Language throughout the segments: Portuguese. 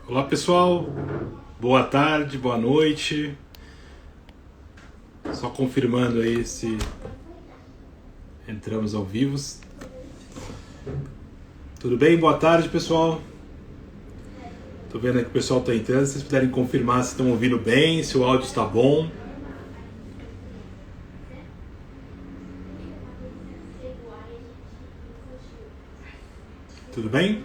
Olá pessoal, boa tarde, boa noite. Só confirmando aí se entramos ao vivo. Tudo bem? Boa tarde pessoal. Tô vendo aí que o pessoal tá entrando. Se vocês puderem confirmar se estão ouvindo bem, se o áudio está bom. Tudo bem?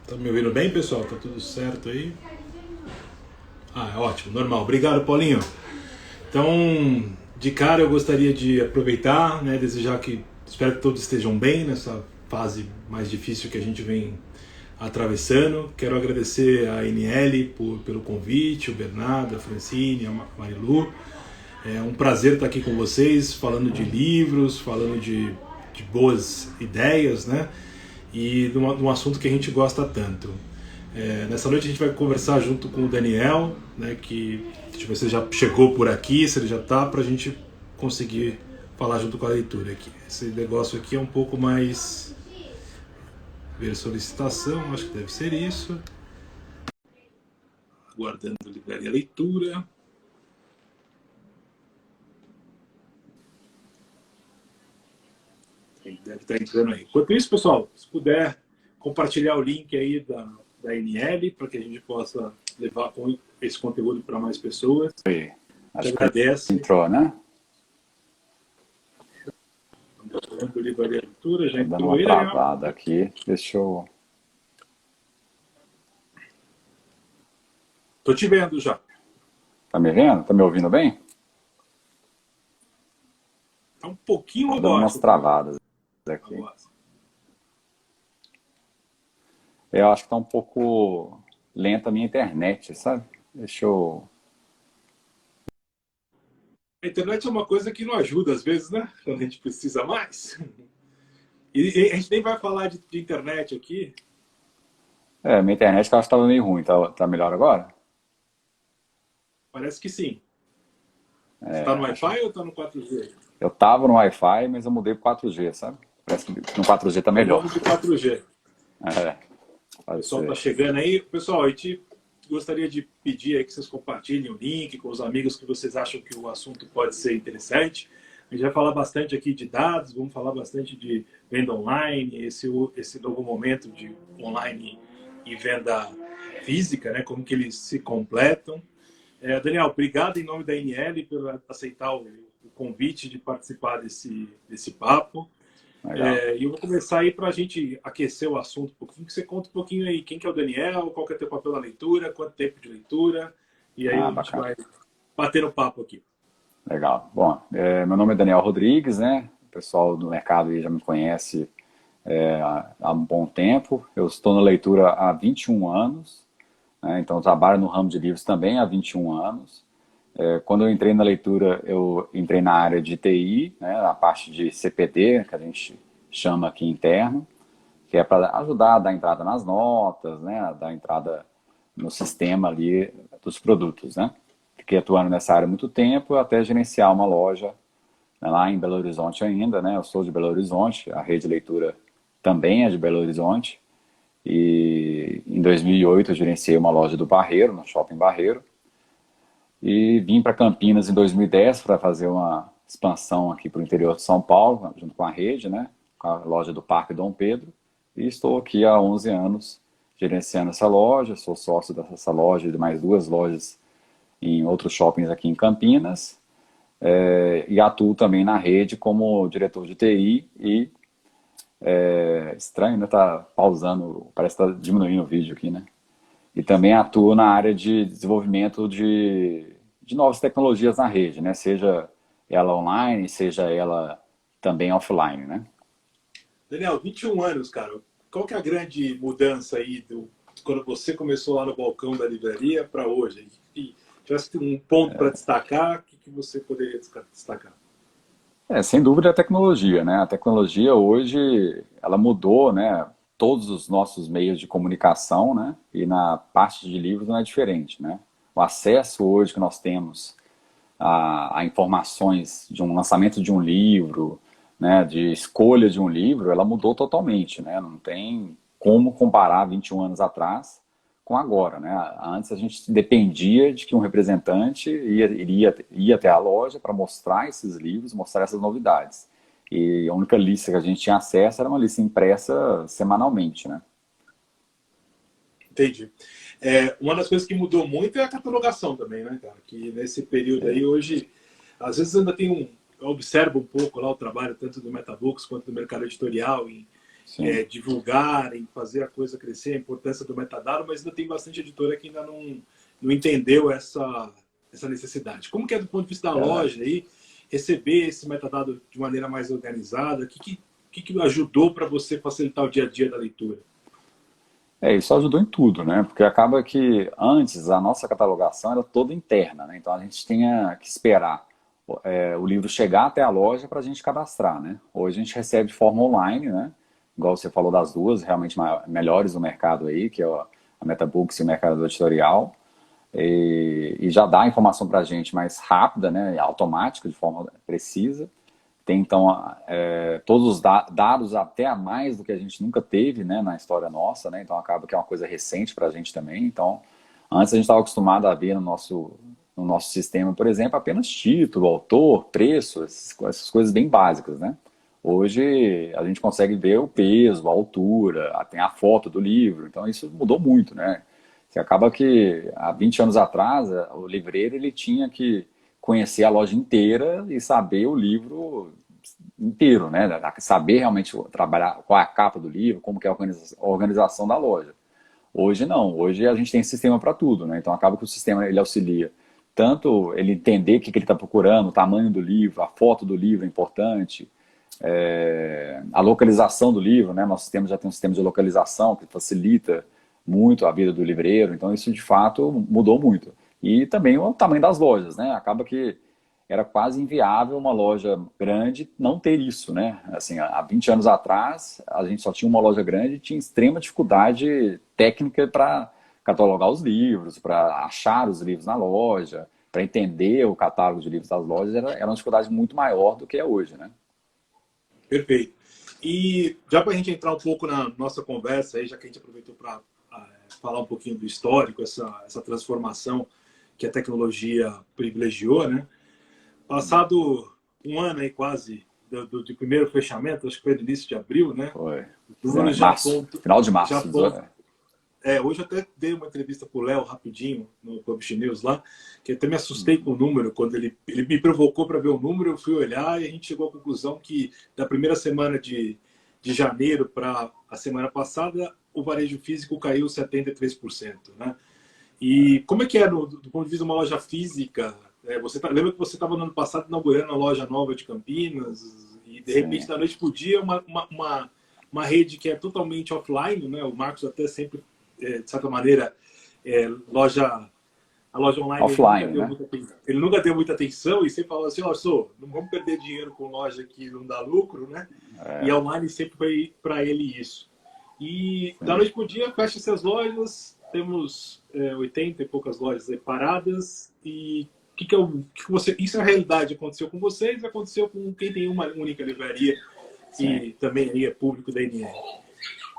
Tá me ouvindo bem, pessoal? Tá tudo certo aí? Ah, ótimo, normal. Obrigado, Paulinho. Então, de cara eu gostaria de aproveitar, né, desejar que, espero que todos estejam bem nessa fase mais difícil que a gente vem atravessando. Quero agradecer a NL pelo convite, o Bernardo, a Francine, a Marilu. É um prazer estar aqui com vocês, falando de livros, falando de boas ideias, né? E de um assunto que a gente gosta tanto. Nessa noite a gente vai conversar junto com o Daniel, né, que se você já chegou por aqui, se ele já está, para a gente conseguir falar junto com a leitura aqui. Esse negócio aqui é um pouco mais... ver solicitação, acho que deve ser isso. Aguardando livraria leitura. Ele deve estar entrando aí. Enquanto isso, pessoal, se puder compartilhar o link aí da NL para que a gente possa levar esse conteúdo para mais pessoas. Oi. Acho que agradece. Entrou, né? Do livraria leitura, já Dando entrou uma aí, travada aqui. Deixa eu... Tô te vendo já. Tá me vendo? Tá me ouvindo bem? Tá um pouquinho Tá dando umas travadas aqui. Eu acho que tá um pouco lenta a minha internet, sabe? Deixa eu... A internet é uma coisa que não ajuda às vezes, né? Quando a gente precisa mais. E a gente nem vai falar de internet aqui. Minha internet eu acho que tava meio ruim. Tá melhor agora? Parece que sim. Você tá no Wi-Fi ou tá no 4G? Eu tava no Wi-Fi, mas eu mudei pro 4G, sabe? Parece que no 4G tá melhor. Vamos de 4G. O pessoal tá chegando aí. Pessoal, a gente gostaria de pedir aí que vocês compartilhem o link com os amigos que vocês acham que o assunto pode ser interessante. A gente vai falar bastante aqui de dados, vamos falar bastante de venda online, esse novo momento de online e venda física, né? Como que eles se completam. Daniel, obrigado em nome da NL por aceitar o convite de participar desse papo. E eu vou começar aí para a gente aquecer o assunto um pouquinho, que você conta um pouquinho aí quem que é o Daniel, qual que é o teu papel na leitura, quanto tempo de leitura, e aí a gente bacana. vai bater no papo aqui. Legal. Bom, meu nome é Daniel Rodrigues, né? O pessoal do mercado aí já me conhece há um bom tempo. Eu estou na leitura há 21 anos, né? Então eu trabalho no ramo de livros também há 21 anos. Quando eu entrei na leitura, eu entrei na área de TI, né, na parte de CPD, que a gente chama aqui interno, que é para ajudar a dar entrada nas notas, né, a dar entrada no sistema ali dos produtos, né. Fiquei atuando nessa área há muito tempo, até gerenciar uma loja, né, lá em Belo Horizonte ainda, né, eu sou de Belo Horizonte, a rede de leitura também é de Belo Horizonte, e em 2008 eu gerenciei uma loja do Barreiro, no Shopping Barreiro, e vim para Campinas em 2010 para fazer uma expansão aqui para o interior de São Paulo, junto com a rede, né, com a loja do Parque Dom Pedro. E estou aqui há 11 anos gerenciando essa loja, sou sócio dessa loja e de mais 2 lojas em outros shoppings aqui em Campinas. E atuo também na rede como diretor de TI e... estranho, né? Tá pausando, parece que está diminuindo o vídeo aqui, né? E também atuo na área de desenvolvimento de novas tecnologias na rede, né? Seja ela online, seja ela também offline, né? Daniel, 21 anos, cara. Qual que é a grande mudança aí quando você começou lá no balcão da livraria para hoje? E tivesse um ponto para destacar, o que você poderia destacar? Sem dúvida a tecnologia, né? A tecnologia hoje, ela mudou, né? Todos os nossos meios de comunicação, né? E na parte de livros não é diferente, né? O acesso hoje que nós temos a informações de um lançamento de um livro, né? De escolha de um livro, ela mudou totalmente, né? Não tem como comparar 21 anos atrás com agora, né? Antes a gente dependia de que um representante ia até a loja para mostrar esses livros, mostrar essas novidades. E a única lista que a gente tinha acesso era uma lista impressa semanalmente, né? Entendi. Uma das coisas que mudou muito é a catalogação também, né, cara? Que nesse período aí, hoje, às vezes ainda tem eu observo um pouco lá o trabalho tanto do Metabooks quanto do mercado editorial em divulgar, em fazer a coisa crescer, a importância do metadado, mas ainda tem bastante editora que ainda não entendeu essa necessidade. Como que é do ponto de vista da loja aí, receber esse metadado de maneira mais organizada? O que ajudou para você facilitar o dia a dia da leitura? Isso ajudou em tudo, né? Porque acaba que antes a nossa catalogação era toda interna, né? Então a gente tinha que esperar o livro chegar até a loja para a gente cadastrar, né? Hoje a gente recebe de forma online, né? Igual você falou das duas, realmente melhores do mercado aí, que é a Metabooks e o mercado editorial. E já dá a informação para a gente mais rápida, né? Automática, de forma precisa. Tem, então, todos os dados até a mais do que a gente nunca teve, né, na história nossa, né? Então acaba que é uma coisa recente para a gente também. Então, antes a gente estava acostumado a ver no nosso sistema, por exemplo, apenas título, autor, preço, essas coisas bem básicas, né? Hoje a gente consegue ver o peso, a altura, tem a foto do livro. Então isso mudou muito, né? Você acaba que há 20 anos atrás, o livreiro ele tinha que conhecer a loja inteira e saber o livro inteiro, né? Saber realmente trabalhar qual é a capa do livro, como que é a organização da loja. Hoje não, hoje a gente tem sistema para tudo, né? Então acaba que o sistema ele auxilia tanto ele entender o que ele está procurando, o tamanho do livro, a foto do livro é importante, a localização do livro, né? Nosso sistema já tem um sistema de localização que facilita muito a vida do livreiro, então isso de fato mudou muito. E também o tamanho das lojas, né? Acaba que era quase inviável uma loja grande não ter isso, né? Assim, há 20 anos atrás, a gente só tinha uma loja grande e tinha extrema dificuldade técnica para catalogar os livros, para achar os livros na loja, para entender o catálogo de livros das lojas, era uma dificuldade muito maior do que é hoje, né? Perfeito. E já para a gente entrar um pouco na nossa conversa, aí, já que a gente aproveitou para falar um pouquinho do histórico, essa transformação que a tecnologia privilegiou, né? Passado um ano aí quase de primeiro fechamento, acho que foi no início de abril, né? Foi. Os números já apontam, final de março. Hoje eu até dei uma entrevista para o Léo rapidinho no Publish News lá, que eu até me assustei com o número. Quando ele me provocou para ver o número, eu fui olhar e a gente chegou à conclusão que da primeira semana de janeiro para a semana passada, o varejo físico caiu 73%, né? E como é que é do ponto de vista de uma loja física? Lembra que você estava no ano passado inaugurando a loja nova de Campinas e de repente da noite para o dia uma rede que é totalmente offline, né? O Marcos até sempre, de certa maneira, a loja online offline, ele nunca deu muita atenção e sempre falou assim, não vamos perder dinheiro com loja que não dá lucro, né? E a online sempre foi para ele isso. E da noite para o dia fecha essas lojas, temos 80 e poucas lojas aí paradas e isso é a realidade, aconteceu com vocês, aconteceu com quem tem uma única livraria e também é público da NR.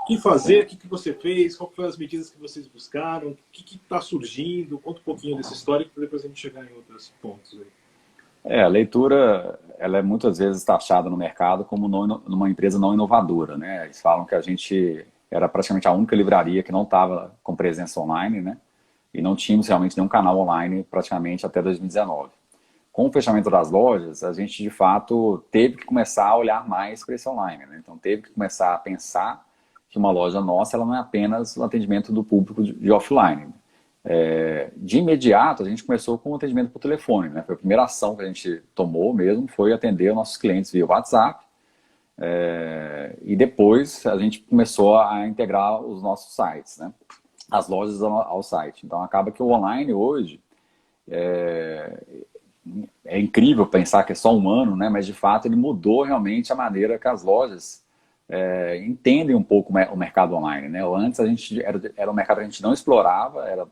O que fazer, o que você fez, qual foram as medidas que vocês buscaram, o que está surgindo, conta um pouquinho desse histórico para depois a gente chegar em outros pontos aí. A leitura, ela é muitas vezes taxada no mercado como uma empresa não inovadora, né? Eles falam que a gente era praticamente a única livraria que não estava com presença online, né? E não tínhamos realmente nenhum canal online praticamente até 2019. Com o fechamento das lojas, a gente de fato teve que começar a olhar mais para esse online, né? Então teve que começar a pensar que uma loja nossa ela não é apenas o atendimento do público de offline. De imediato, a gente começou com o atendimento por telefone, né? Foi a primeira ação que a gente tomou mesmo, foi atender os nossos clientes via WhatsApp. E depois a gente começou a integrar os nossos sites, né? As lojas ao site. Então acaba que o online hoje é incrível pensar que é só um ano, né? Mas de fato ele mudou realmente a maneira que as lojas entendem um pouco o mercado online, né? Antes a gente era um mercado que a gente não explorava,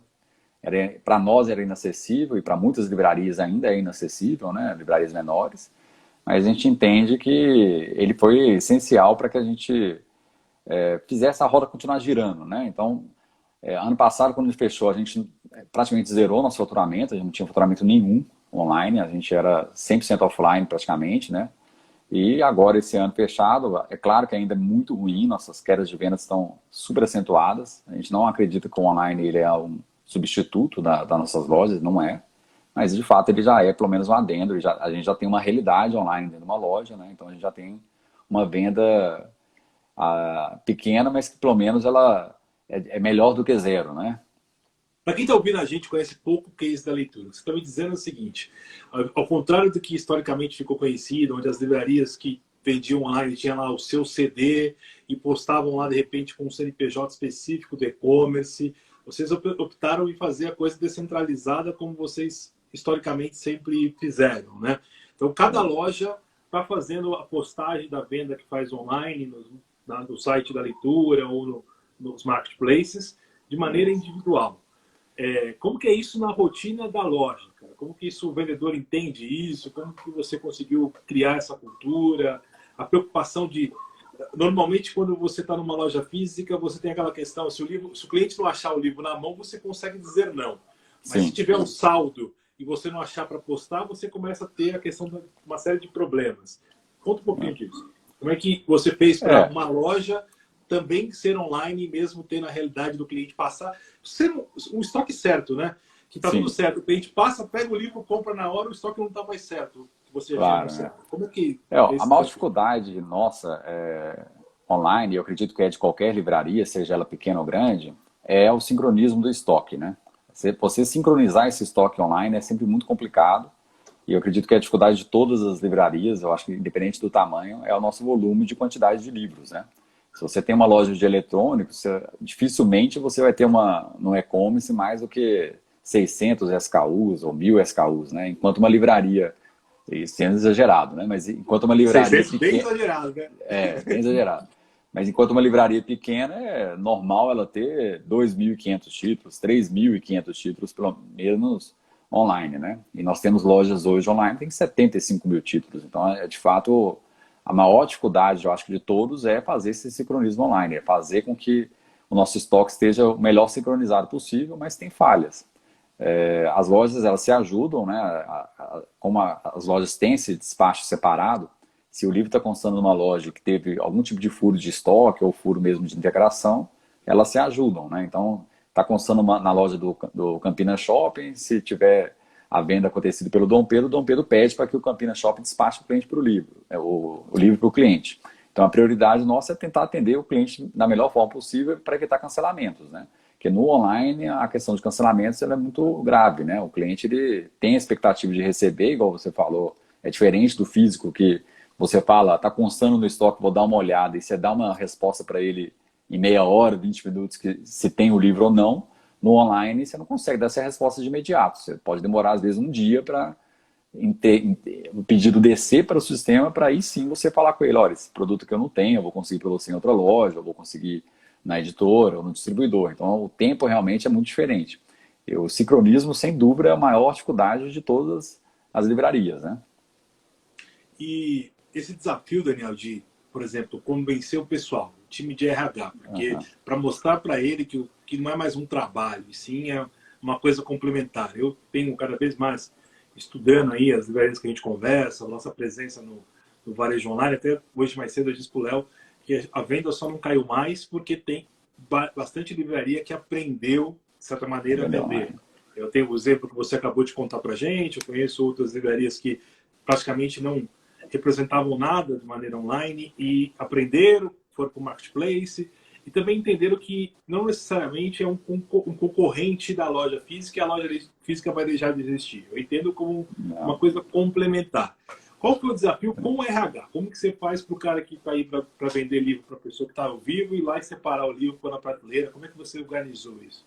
para nós era inacessível e para muitas livrarias ainda é inacessível, né? Livrarias menores. Mas a gente entende que ele foi essencial para que a gente fizesse a roda continuar girando, né? Então, ano passado, quando a gente fechou, a gente praticamente zerou nosso faturamento, a gente não tinha faturamento nenhum online, a gente era 100% offline praticamente, né? E agora, esse ano fechado, é claro que ainda é muito ruim, nossas quedas de vendas estão super acentuadas, a gente não acredita que o online ele é um substituto das nossas lojas, não é, mas de fato ele já é pelo menos um adendo, a gente já tem uma realidade online dentro de uma loja, né? Então a gente já tem uma venda pequena, mas que pelo menos ela é melhor do que zero, né? Para quem está ouvindo a gente conhece pouco o case da leitura. Você está me dizendo o seguinte, ao contrário do que historicamente ficou conhecido, onde as livrarias que vendiam online tinham lá o seu CD e postavam lá de repente com um CNPJ específico do e-commerce, vocês optaram em fazer a coisa descentralizada como vocês historicamente sempre fizeram, né? Então cada loja está fazendo a postagem da venda que faz online no site da leitura ou nos marketplaces de maneira individual. Como que é isso na rotina da loja, cara? Como que isso, o vendedor entende isso? Como que você conseguiu criar essa cultura? A preocupação de... Normalmente, quando você está numa loja física, você tem aquela questão, se o cliente não achar o livro na mão, você consegue dizer não. Mas se Sim. tiver um saldo e você não achar para postar, você começa a ter a questão de uma série de problemas. Conta um pouquinho disso. Como é que você fez para uma loja também ser online, mesmo ter na realidade do cliente passar, ser um estoque certo, né? Que tá tudo certo. O cliente passa, pega o livro, compra na hora, o estoque não tá mais certo. Que você já tinha anunciado. Né? Como é que... a maior dificuldade nossa online, eu acredito que é de qualquer livraria, seja ela pequena ou grande, é o sincronismo do estoque, né? Você sincronizar esse estoque online é sempre muito complicado. E eu acredito que a dificuldade de todas as livrarias, eu acho que independente do tamanho, é o nosso volume de quantidade de livros, né? Se você tem uma loja de eletrônicos, dificilmente você vai ter no e-commerce mais do que 600 SKUs ou 1000 SKUs, né? Enquanto uma livraria, sendo exagerado, né? Mas enquanto uma livraria 600, bem exagerado, né? Bem exagerado. Mas enquanto uma livraria pequena, é normal ela ter 2.500 títulos, 3.500 títulos, pelo menos online, né? E nós temos lojas hoje online, tem 75 mil títulos. Então, de fato, a maior dificuldade, eu acho que de todos, é fazer esse sincronismo online, é fazer com que o nosso estoque esteja o melhor sincronizado possível, mas tem falhas. As lojas, elas se ajudam, né? Como as lojas têm esse despacho separado, se o livro está constando numa loja que teve algum tipo de furo de estoque ou furo mesmo de integração, elas se ajudam, né? Então, está constando na loja do Campinas Shopping, se tiver a venda acontecida pelo Dom Pedro pede para que o Campinas Shopping despache o cliente para o livro, o livro para o cliente. Então, a prioridade nossa é tentar atender o cliente da melhor forma possível para evitar cancelamentos, né? Porque no online, a questão de cancelamentos ela é muito grave, né? O cliente ele tem a expectativa de receber, igual você falou, é diferente do físico, que você fala, está constando no estoque, vou dar uma olhada, e você dá uma resposta para ele em meia hora, 20 minutos, que se tem o livro ou não. No online, você não consegue dar essa resposta de imediato. Você pode demorar, às vezes, um dia para o pedido descer para o sistema, para aí sim você falar com ele, olha, esse produto que eu não tenho, eu vou conseguir para você em outra loja, eu vou conseguir na editora ou no distribuidor. Então, o tempo realmente é muito diferente. E o sincronismo, sem dúvida, é a maior dificuldade de todas as livrarias, né? E esse desafio, Daniel, de, por exemplo, convencer o pessoal, o time de RH, porque para mostrar para ele que não é mais um trabalho, e sim é uma coisa complementar. Eu tenho cada vez mais estudando aí as livrarias que a gente conversa, a nossa presença no varejo online, até hoje mais cedo eu disse para o Léo que a venda só não caiu mais porque tem bastante livraria que aprendeu, de certa maneira, a vender. Eu tenho o exemplo que você acabou de contar para a gente, eu conheço outras livrarias que praticamente não representavam nada de maneira online e aprenderam, foram para o marketplace e também entenderam que não necessariamente é um concorrente da loja física e a loja física vai deixar de existir. Eu entendo como uma coisa complementar. Qual foi o desafio com o RH? Como que você faz para o cara que está aí para vender livro para a pessoa que está ao vivo e lá e separar o livro na prateleira? Como é que você organizou isso?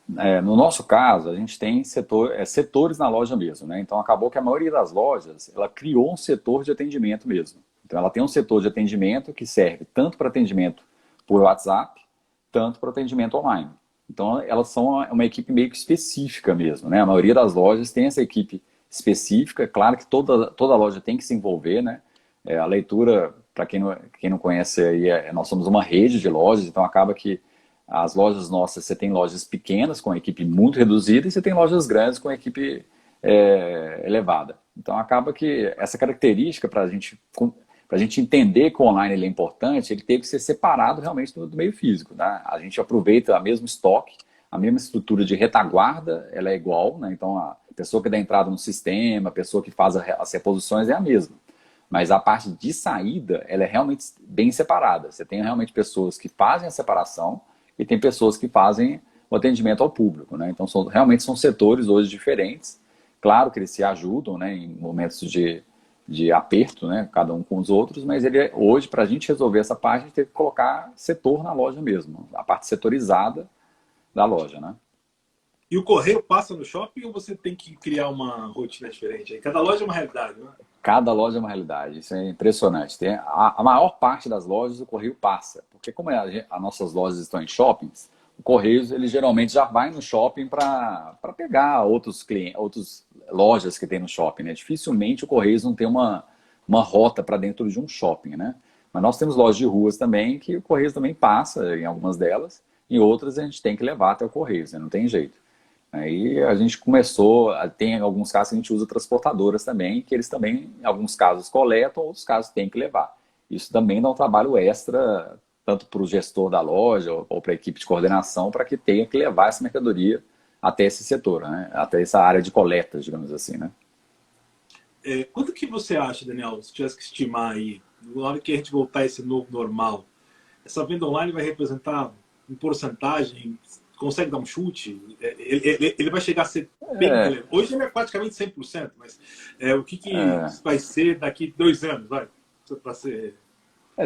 No nosso caso, a gente tem setores na loja mesmo, né? Então, acabou que a maioria das lojas, ela criou um setor de atendimento mesmo. Então, ela tem um setor de atendimento que serve tanto para atendimento por WhatsApp, tanto para atendimento online. Então, elas são uma equipe meio que específica mesmo, né? A maioria das lojas tem essa equipe específica. Claro que toda loja tem que se envolver, né? A leitura para quem não conhece, aí, nós somos uma rede de lojas, então acaba que as lojas nossas, você tem lojas pequenas com equipe muito reduzida e você tem lojas grandes com equipe elevada. Então acaba que essa característica para a gente entender que o online ele é importante, ele teve que ser separado realmente do meio físico. Né? A gente aproveita o mesmo estoque, a mesma estrutura de retaguarda, ela é igual, né? Então a pessoa que dá entrada no sistema, a pessoa que faz as reposições é a mesma. Mas a parte de saída, ela é realmente bem separada. Você tem realmente pessoas que fazem a separação e tem pessoas que fazem o atendimento ao público. Né? Então realmente são setores hoje diferentes. Claro que eles se ajudam, né, em momentos de aperto, né, cada um com os outros, mas hoje, para a gente resolver essa parte, a gente tem que colocar setor na loja mesmo, a parte setorizada da loja, né? E o correio passa no shopping ou você tem que criar uma rotina diferente? Cada loja é uma realidade, né? Cada loja é uma realidade, isso é impressionante. Tem a maior parte das lojas o correio passa, porque como as nossas lojas estão em shoppings, o Correios ele geralmente já vai no shopping para pegar outros clientes, outras lojas que tem no shopping. Né? Dificilmente o Correios não tem uma rota para dentro de um shopping. Né? Mas nós temos lojas de ruas também que o Correios também passa em algumas delas, e outras a gente tem que levar até o Correios, né? Não tem jeito. Aí a gente começou, tem alguns casos que a gente usa transportadoras também, que eles também, em alguns casos, coletam, outros casos tem que levar. Isso também dá um trabalho extra, tanto para o gestor da loja ou para a equipe de coordenação, para que tenha que levar essa mercadoria até esse setor, né? Até essa área de coleta, digamos assim. Né? Quanto que você acha, Daniel, se tivesse que estimar aí, na hora que a gente voltar a esse novo normal, essa venda online vai representar em porcentagem? Consegue dar um chute? Ele vai chegar a ser bem relevante. Hoje ele é praticamente 100%, mas o que vai ser daqui 2 anos? Vai, para ser...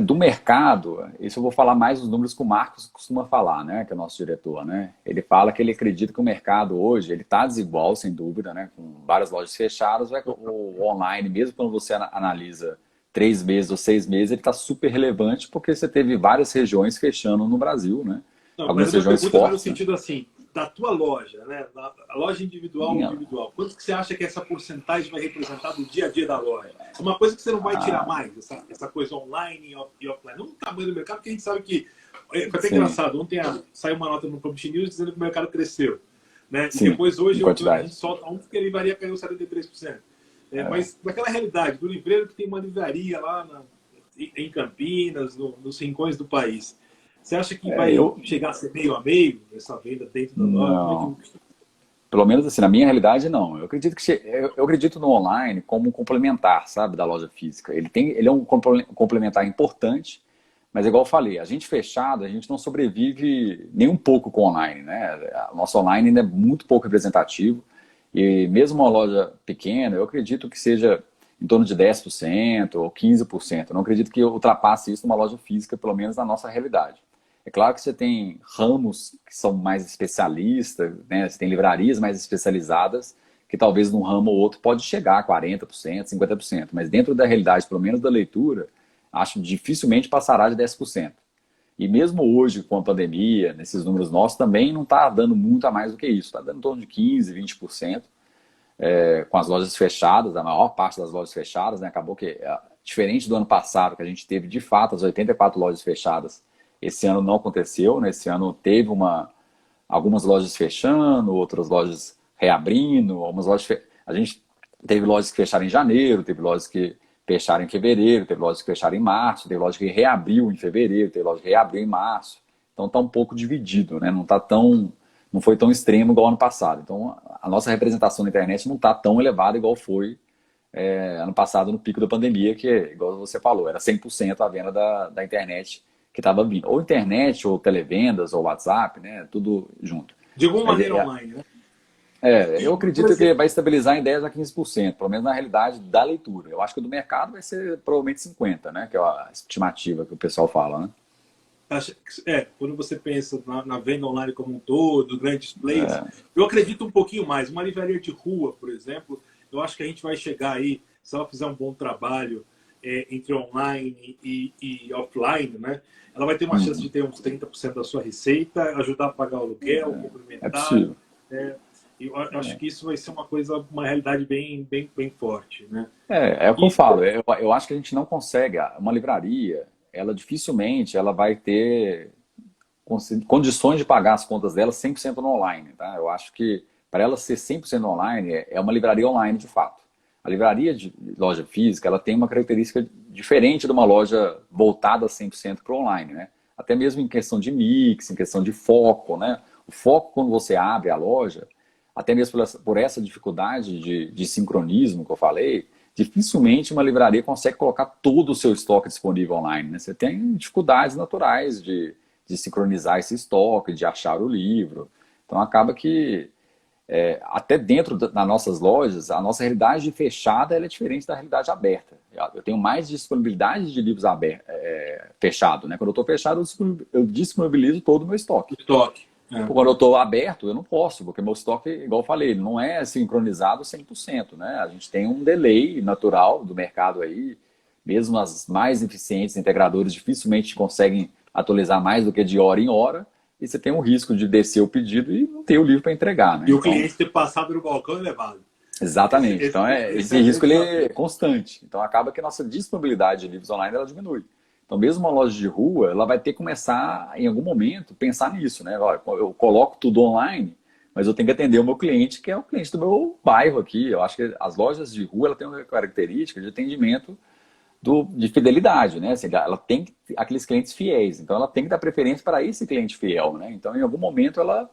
Do mercado, isso eu vou falar mais dos números que o Marcos costuma falar, né, que é o nosso diretor. Né? Ele fala que ele acredita que o mercado hoje ele está desigual, sem dúvida, né, com várias lojas fechadas. O online, mesmo quando você analisa 3 meses ou 6 meses, ele está super relevante porque você teve várias regiões fechando no Brasil, né? Não, algumas mas a regiões pergunta vai no fortes. sentido assim, da tua loja, né? A loja individual, quanto que você acha que essa porcentagem vai representar do dia a dia da loja? É uma coisa que você não vai tirar mais, essa coisa online e offline. Não o tamanho do mercado, porque a gente sabe que... Foi até engraçado, ontem saiu uma nota no Publish News dizendo que o mercado cresceu. Né? E depois, hoje, a gente solta ontem que a livraria caiu 73%. Mas naquela realidade, do livreiro que tem uma livraria lá em Campinas, nos rincões do país, você acha que vai chegar a ser meio a meio essa venda dentro da loja? Não. Pelo menos assim, na minha realidade, não. Eu acredito no online como um complementar, sabe, da loja física. Ele é um complementar importante, mas igual eu falei, a gente fechado, a gente não sobrevive nem um pouco com o online, né? O nosso online ainda é muito pouco representativo. E mesmo uma loja pequena, eu acredito que seja em torno de 10% ou 15%. Eu não acredito que ultrapasse isso numa loja física, pelo menos na nossa realidade. É claro que você tem ramos que são mais especialistas, né? Você tem livrarias mais especializadas, que talvez num ramo ou outro pode chegar a 40%, 50%. Mas dentro da realidade, pelo menos da leitura, acho que dificilmente passará de 10%. E mesmo hoje, com a pandemia, nesses números nossos, também não está dando muito a mais do que isso. Está dando em torno de 15%, 20%. Com as lojas fechadas, a maior parte das lojas fechadas, né? Acabou que, diferente do ano passado, que a gente teve de fato as 84 lojas fechadas, esse ano não aconteceu, né? Esse ano teve algumas lojas fechando, outras lojas reabrindo, a gente teve lojas que fecharam em janeiro, teve lojas que fecharam em fevereiro, teve lojas que fecharam em março, teve lojas que reabriu em fevereiro, teve lojas que reabriu em março. Então está um pouco dividido, né? Não foi tão extremo igual ano passado. Então a nossa representação na internet não está tão elevada igual foi ano passado no pico da pandemia, que, igual você falou, era 100% a venda da internet que estava vindo. Ou internet, ou televendas, ou WhatsApp, né? Tudo junto. De alguma maneira online, né? Eu acredito que vai estabilizar em 10% a 15%, pelo menos na realidade da leitura. Eu acho que do mercado vai ser provavelmente 50%, né? Que é a estimativa que o pessoal fala, né? Quando você pensa na venda online como um todo, grandes players, eu acredito um pouquinho mais. Uma livraria de rua, por exemplo, eu acho que a gente vai chegar aí, se ela fizer um bom trabalho entre online e offline, né? Ela vai ter uma chance de ter uns 30% da sua receita, ajudar a pagar o aluguel, complementar. Eu acho que isso vai ser uma realidade bem forte, né? É o que eu E, falo. Eu acho que a gente não consegue. Uma livraria, ela dificilmente ela vai ter condições de pagar as contas dela 100% no online, tá? Eu acho que para ela ser 100% online, é uma livraria online de fato. A livraria de loja física, ela tem uma característica diferente de uma loja voltada 100% para o online, né? Até mesmo em questão de mix, em questão de foco, né? O foco quando você abre a loja, até mesmo por essa dificuldade de sincronismo que eu falei, dificilmente uma livraria consegue colocar todo o seu estoque disponível online, né? Você tem dificuldades naturais de sincronizar esse estoque, de achar o livro. Então acaba que até dentro das nossas lojas, a nossa realidade fechada ela é diferente da realidade aberta. Eu tenho mais disponibilidade de livros fechado, né? Quando eu estou fechado, eu disponibilizo todo o meu estoque. estoque. É. Quando eu estou aberto, eu não posso, porque meu estoque, igual eu falei, ele não é sincronizado 100%, né? A gente tem um delay natural do mercado aí, mesmo as mais eficientes integradores dificilmente conseguem atualizar mais do que de hora em hora, e você tem um risco de descer o pedido e não ter o livro para entregar, né? E o Então, cliente ter passado no balcão e levado. exatamente. Então, Esse esse é o risco ele é desafio. constante. Então, acaba que a nossa disponibilidade de livros online ela diminui. Então, mesmo uma loja de rua, ela vai ter que começar, em algum momento, pensar nisso, né? Olha, eu coloco tudo online, mas eu tenho que atender o meu cliente, que é o cliente do meu bairro aqui. Eu acho que as lojas de rua ela tem uma característica de atendimento de fidelidade, né? Assim, ela tem aqueles clientes fiéis, então ela tem que dar preferência para esse cliente fiel, né? Então, em algum momento, ela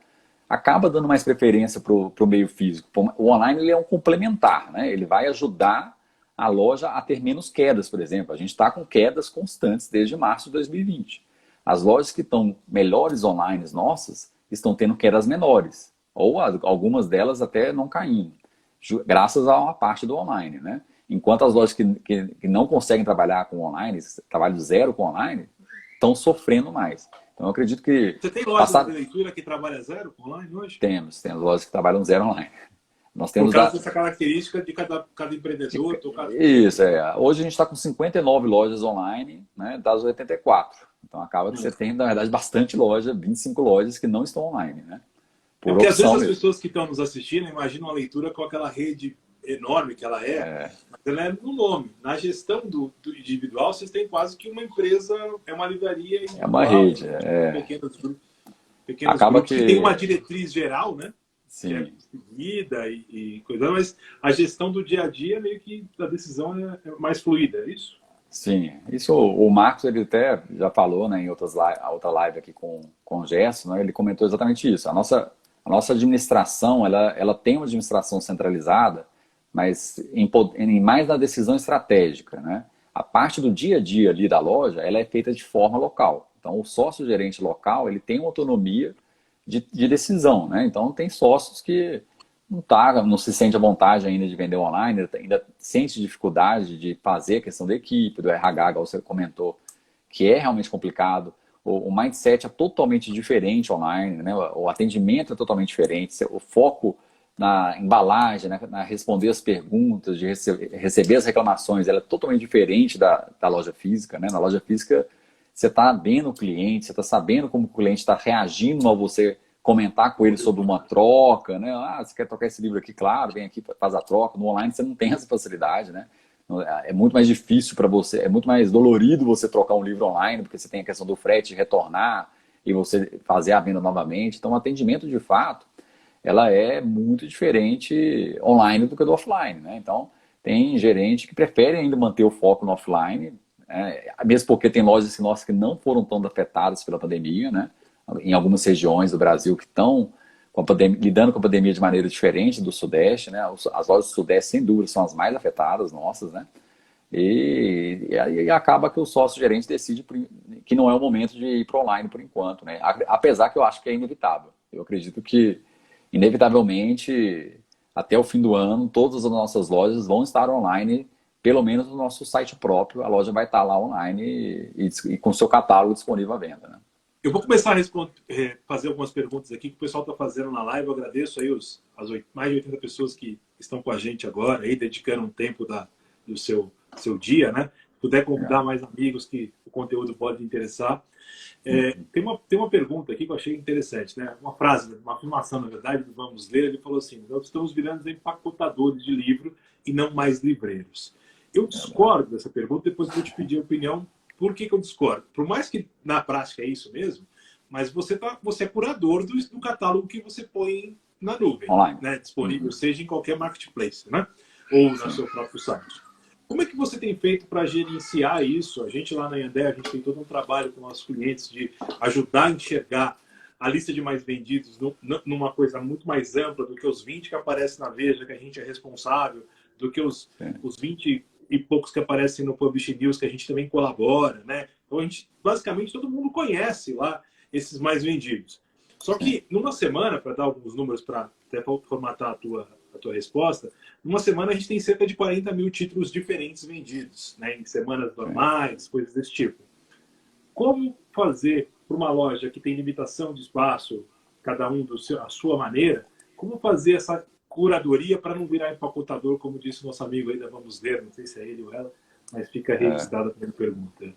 acaba dando mais preferência para o meio físico. O online ele é um complementar, né? Ele vai ajudar a loja a ter menos quedas, por exemplo. A gente está com quedas constantes desde março de 2020. As lojas que estão melhores online nossas estão tendo quedas menores, ou algumas delas até não caindo, graças a uma parte do online, né? Enquanto as lojas que não conseguem trabalhar com online, trabalham zero com online, estão sofrendo mais. Então, eu acredito que Você tem lojas de passar. leitura que trabalha zero online hoje? Temos lojas que trabalham zero online. Nós Por temos causa dessa característica de cada empreendedor. Isso, Hoje a gente está com 59 lojas online, né, das 84. Então acaba que você tem, na verdade, bastante loja, 25 lojas que não estão online, né? É Por porque às vezes opção as mesmo. pessoas que estão nos assistindo imaginam a leitura com aquela rede enorme que ela é, mas ela é no nome. Na gestão do individual, vocês têm quase que uma empresa, é uma livraria É uma individual, rede. pequenos Acaba grupos que tem que, uma diretriz geral, né? Que é sim, seguida e coisa, mas a gestão do dia a dia, meio que a decisão é mais fluida, é isso? sim. Isso o Marcos, ele até já falou, né, em outra live aqui com o Gerson, né, ele comentou exatamente isso. A nossa administração, ela tem uma administração centralizada, mas mais na decisão estratégica, né? A parte do dia a dia ali da loja, ela é feita de forma local. Então, o sócio-gerente local, ele tem uma autonomia de decisão, né? Então, tem sócios que não se sente à vontade ainda de vender online, ainda sente dificuldade de fazer a questão da equipe, do RH, igual você comentou, que é realmente complicado. O mindset é totalmente diferente online, né? O atendimento é totalmente diferente, o foco na embalagem, na responder as perguntas, de receber as reclamações, ela é totalmente diferente da loja física, né? Na loja física, você está vendo o cliente, você está sabendo como o cliente está reagindo a você comentar com ele sobre uma troca, né? Ah, você quer trocar esse livro aqui? Claro, vem aqui, faz a troca. No online você não tem essa facilidade, né? É muito mais difícil para você, é muito mais dolorido você trocar um livro online, porque você tem a questão do frete, retornar e você fazer a venda novamente. Então, o atendimento, de fato, ela é muito diferente online do que do offline, né? Então, tem gerente que prefere ainda manter o foco no offline, mesmo porque tem lojas nossas que não foram tão afetadas pela pandemia, né? Em algumas regiões do Brasil que estão lidando com a pandemia de maneira diferente do Sudeste, né? As lojas do Sudeste, sem dúvida, são as mais afetadas nossas, né? E acaba que o sócio-gerente decide que não é o momento de ir para online por enquanto, né? Apesar que eu acho que é inevitável. Eu acredito que, inevitavelmente, até o fim do ano, todas as nossas lojas vão estar online, pelo menos no nosso site próprio, a loja vai estar lá online e com seu catálogo disponível à venda, né? Eu vou começar a fazer algumas perguntas aqui que o pessoal está fazendo na live. Eu agradeço aí mais de 80 pessoas que estão com a gente agora, aí, dedicando um tempo do seu dia, né? puder Legal. convidar mais amigos que o conteúdo pode interessar. Tem uma pergunta aqui que eu achei interessante, né? Uma frase, uma afirmação, na verdade, do Vamos Ler. Ele falou assim: nós estamos virando empacotadores de livro e não mais livreiros. Eu discordo dessa pergunta, depois eu vou te pedir a opinião. Por que eu discordo? Por mais que na prática é isso mesmo, mas você é curador do catálogo que você põe na nuvem, Online. né? Disponível, seja em qualquer marketplace, né? Ou no Sim. seu próprio site. Como é que você tem feito para gerenciar isso? A gente lá na Yandé, a gente tem todo um trabalho com nossos clientes de ajudar a enxergar a lista de mais vendidos numa coisa muito mais ampla do que os 20 que aparecem na Veja, que a gente é responsável, do que os 20 e poucos que aparecem no Publish News, que a gente também colabora, né? Então, basicamente, todo mundo conhece lá esses mais vendidos. Só que, numa semana, para dar alguns números para até formatar a tua resposta, numa semana a gente tem cerca de 40 mil títulos diferentes vendidos, né? Em semanas normais, coisas desse tipo. Como fazer para uma loja que tem limitação de espaço, cada um a sua maneira, como fazer essa curadoria para não virar empacotador, como disse o nosso amigo aí da Vamos Ler, não sei se é ele ou ela, mas fica registrada a minha pergunta.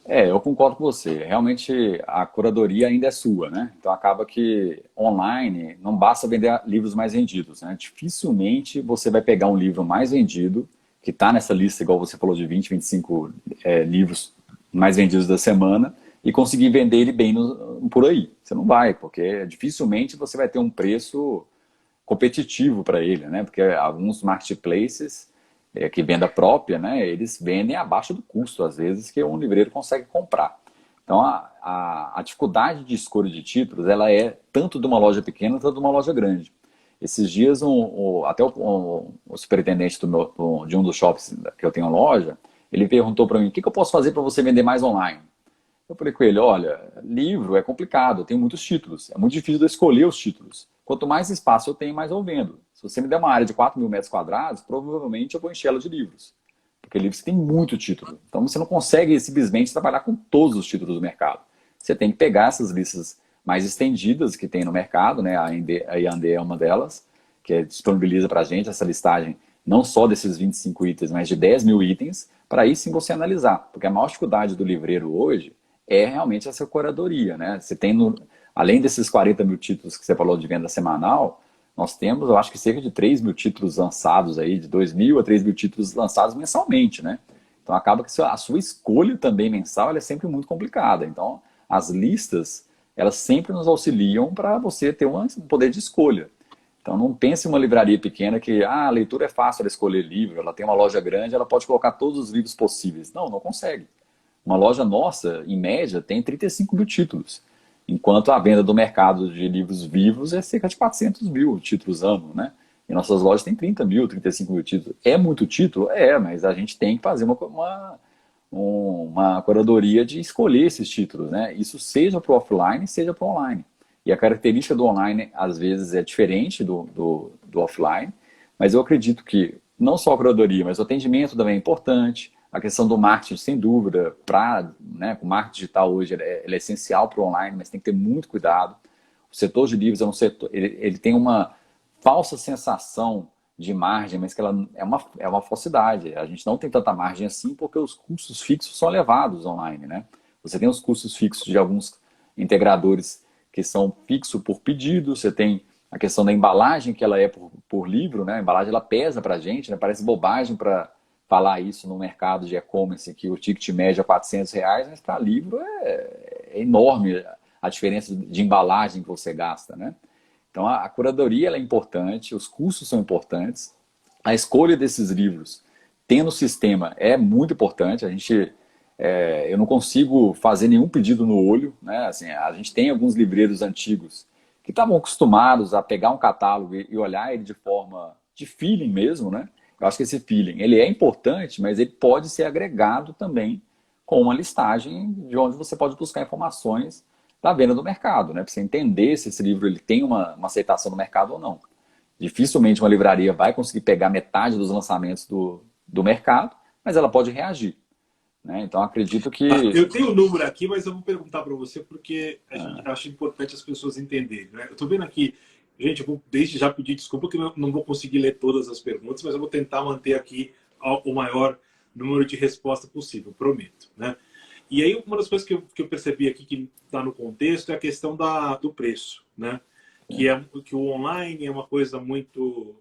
Eu concordo com você. Realmente a curadoria ainda é sua, né? Então acaba que online não basta vender livros mais vendidos, né? Dificilmente você vai pegar um livro mais vendido, que está nessa lista, igual você falou, de 20, 25 livros mais vendidos da semana, e conseguir vender ele bem por aí. Você não vai, porque dificilmente você vai ter um preço competitivo para ele, né? Porque alguns marketplaces que venda própria, né? Eles vendem abaixo do custo, às vezes, que um livreiro consegue comprar. Então, a dificuldade de escolha de títulos, ela é tanto de uma loja pequena, quanto de uma loja grande. Esses dias, até o superintendente de um dos shops que eu tenho loja, ele perguntou para mim: o que eu posso fazer para você vender mais online? Eu falei com ele: olha, livro é complicado, eu tenho muitos títulos, é muito difícil de eu escolher os títulos. Quanto mais espaço eu tenho, mais eu vendo. Se você me der uma área de 4 mil metros quadrados, provavelmente eu vou encher ela de livros. Porque livros têm muito título. Então você não consegue simplesmente trabalhar com todos os títulos do mercado. Você tem que pegar essas listas mais estendidas que tem no mercado, né? A Yandé é uma delas, que disponibiliza para a gente essa listagem não só desses 25 itens, mas de 10 mil itens, para aí sim você analisar. Porque a maior dificuldade do livreiro hoje é realmente essa curadoria, né? Você tem, além desses 40 mil títulos que você falou de venda semanal, nós temos, eu acho que cerca de 3 mil títulos lançados aí, de 2 mil a 3 mil títulos lançados mensalmente, né? Então acaba que a sua escolha também mensal ela é sempre muito complicada. Então as listas, elas sempre nos auxiliam para você ter um poder de escolha. Então não pense em uma livraria pequena que a leitura é fácil ela escolher livro, ela tem uma loja grande, ela pode colocar todos os livros possíveis. Não consegue. Uma loja nossa, em média, tem 35 mil títulos, enquanto a venda do mercado de livros vivos é cerca de 400 mil títulos ano, né? E nossas lojas têm 30 mil, 35 mil títulos. É muito título? Mas a gente tem que fazer uma curadoria de escolher esses títulos, né? Isso seja para o offline, seja para o online. E a característica do online, às vezes, é diferente do offline, mas eu acredito que não só a curadoria, mas o atendimento também é importante. A questão do marketing, sem dúvida, o marketing digital hoje ele é essencial para o online, mas tem que ter muito cuidado. O setor de livros é um setor, ele tem uma falsa sensação de margem, mas que ela é uma falsidade. A gente não tem tanta margem assim porque os custos fixos são elevados online, né? Você tem os custos fixos de alguns integradores que são fixos por pedido, você tem a questão da embalagem, que ela é por livro, né? A embalagem ela pesa para a gente, né? Parece bobagem para falar isso no mercado de e-commerce, que o ticket médio é R$ 400, mas para livro é enorme a diferença de embalagem que você gasta, né? Então a curadoria ela é importante, os custos são importantes, a escolha desses livros tendo o sistema é muito importante. Eu não consigo fazer nenhum pedido no olho, né? Assim, a gente tem alguns livreiros antigos que estavam acostumados a pegar um catálogo e olhar ele de forma de feeling mesmo, né? Eu acho que esse feeling ele é importante, mas ele pode ser agregado também com uma listagem de onde você pode buscar informações da venda do mercado, né? Para você entender se esse livro ele tem uma aceitação no mercado ou não. Dificilmente uma livraria vai conseguir pegar metade dos lançamentos do mercado, mas ela pode reagir, né? Então acredito que... Eu tenho o número aqui, mas eu vou perguntar para você porque a gente acha importante as pessoas entenderem, né? Eu estou vendo aqui, gente, eu vou desde já pedir desculpa que eu não vou conseguir ler todas as perguntas, mas eu vou tentar manter aqui o maior número de resposta possível, prometo, né? E aí uma das coisas que eu percebi aqui que está no contexto é a questão do preço, né? Que o online é uma coisa muito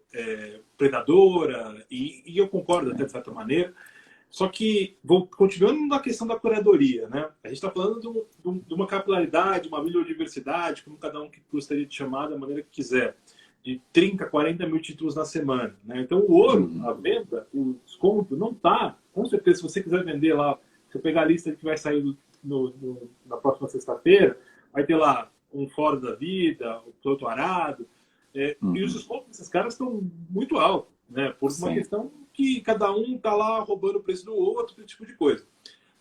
predadora, e eu concordo até de certa maneira. Só que, continuando na questão da curadoria, né? A gente está falando de uma capilaridade, uma bibliodiversidade, como cada um que gostaria de chamar da maneira que quiser, de 30, 40 mil títulos na semana, né? Então, o ouro, a venda, o desconto, não está. Com certeza, se você quiser vender lá, se eu pegar a lista que vai sair na próxima sexta-feira, vai ter lá um Fora da Vida, o Toto Arado, e os descontos desses caras estão muito altos, né? Por uma questão que cada um está lá roubando o preço do outro, esse tipo de coisa.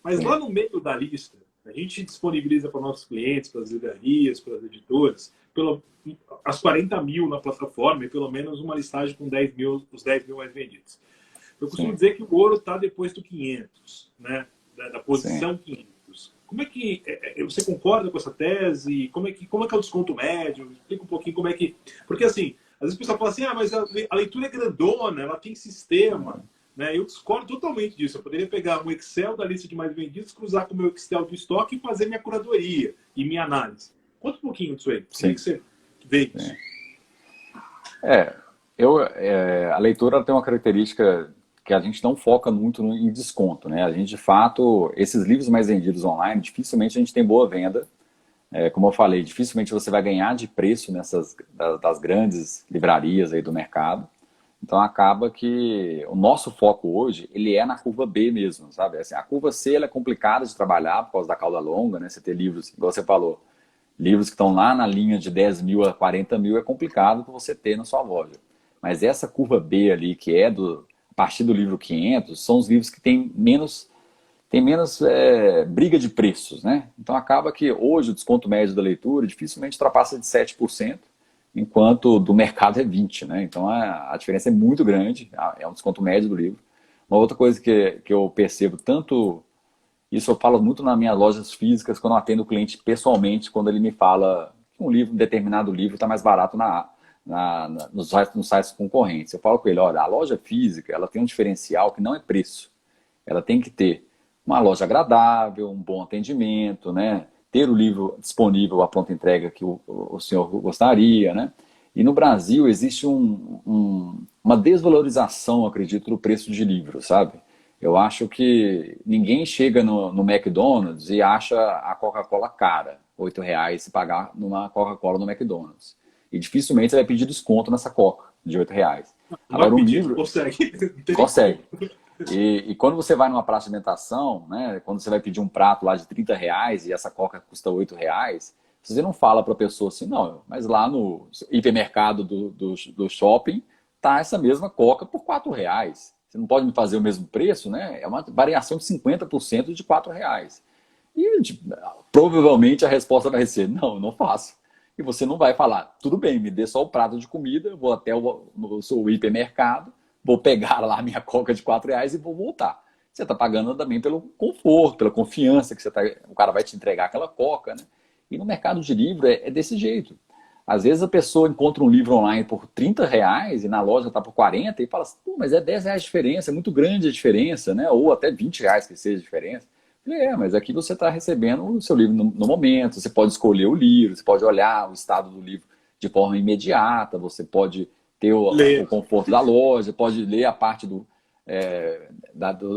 Mas lá no meio da lista, a gente disponibiliza para nossos clientes, para as livrarias, para as editoras, as 40 mil na plataforma e pelo menos uma listagem com 10 mil, os 10 mil mais vendidos. Eu costumo dizer que o ouro está depois do 500, né? Da posição 500. Como é que você concorda com essa tese? Como é que é o desconto médio? Explica um pouquinho como é que... Porque assim, às vezes o pessoal fala assim, mas a leitura é grandona, ela tem sistema. Né? Eu discordo totalmente disso. Eu poderia pegar um Excel da lista de mais vendidos, cruzar com o meu Excel do estoque e fazer minha curadoria e minha análise. Conta um pouquinho disso aí. Como é que você vê isso? A leitura tem uma característica que a gente não foca muito em desconto, né? A gente, de fato, esses livros mais vendidos online, dificilmente a gente tem boa venda. Como eu falei, dificilmente você vai ganhar de preço das grandes livrarias aí do mercado. Então acaba que o nosso foco hoje, ele é na curva B mesmo, sabe? Assim, a curva C ela é complicada de trabalhar por causa da cauda longa, né? Você ter livros, igual você falou, livros que estão lá na linha de 10 mil a 40 mil é complicado para você ter na sua loja. Mas essa curva B ali, que é a partir do livro 500, são os livros que têm menos briga de preços, né? Então acaba que hoje o desconto médio da leitura dificilmente ultrapassa de 7%, enquanto do mercado é 20%, né? Então a diferença é muito grande, é um desconto médio do livro. Uma outra coisa que eu percebo, tanto isso eu falo muito nas minhas lojas físicas, quando eu atendo o cliente pessoalmente, quando ele me fala que um determinado livro está mais barato nos sites concorrentes. Eu falo com ele, olha, a loja física ela tem um diferencial que não é preço. Ela tem que ter uma loja agradável, um bom atendimento, né? Ter o livro disponível à pronta entrega que o senhor gostaria, né? E no Brasil existe uma desvalorização, acredito, do preço de livros, sabe? Eu acho que ninguém chega no McDonald's e acha a Coca-Cola cara, R$ 8 se pagar numa Coca-Cola no McDonald's. E dificilmente você vai pedir desconto nessa Coca de R$ 8. Agora, um livro... Consegue. E quando você vai numa praça de alimentação, né, quando você vai pedir um prato lá de R$ 30 e essa Coca custa R$ 8, você não fala para a pessoa assim, não, mas lá no hipermercado do shopping tá essa mesma Coca por R$ 4. Você não pode me fazer o mesmo preço, né? É uma variação de 50% de R$ 4. E provavelmente a resposta vai ser, não, eu não faço. E você não vai falar, tudo bem, me dê só o prato de comida, vou até o hipermercado, vou pegar lá a minha Coca de R$ 4 e vou voltar. Você está pagando também pelo conforto, pela confiança que o cara vai te entregar aquela Coca, né? E no mercado de livro é desse jeito. Às vezes a pessoa encontra um livro online por R$ 30 e na loja está por 40 e fala assim, mas é R$ 10 de diferença, é muito grande a diferença, né? Ou até R$ 20 que seja a diferença. Mas aqui você está recebendo o seu livro no momento, você pode escolher o livro, você pode olhar o estado do livro de forma imediata, você pode ter o conforto da loja, pode ler a parte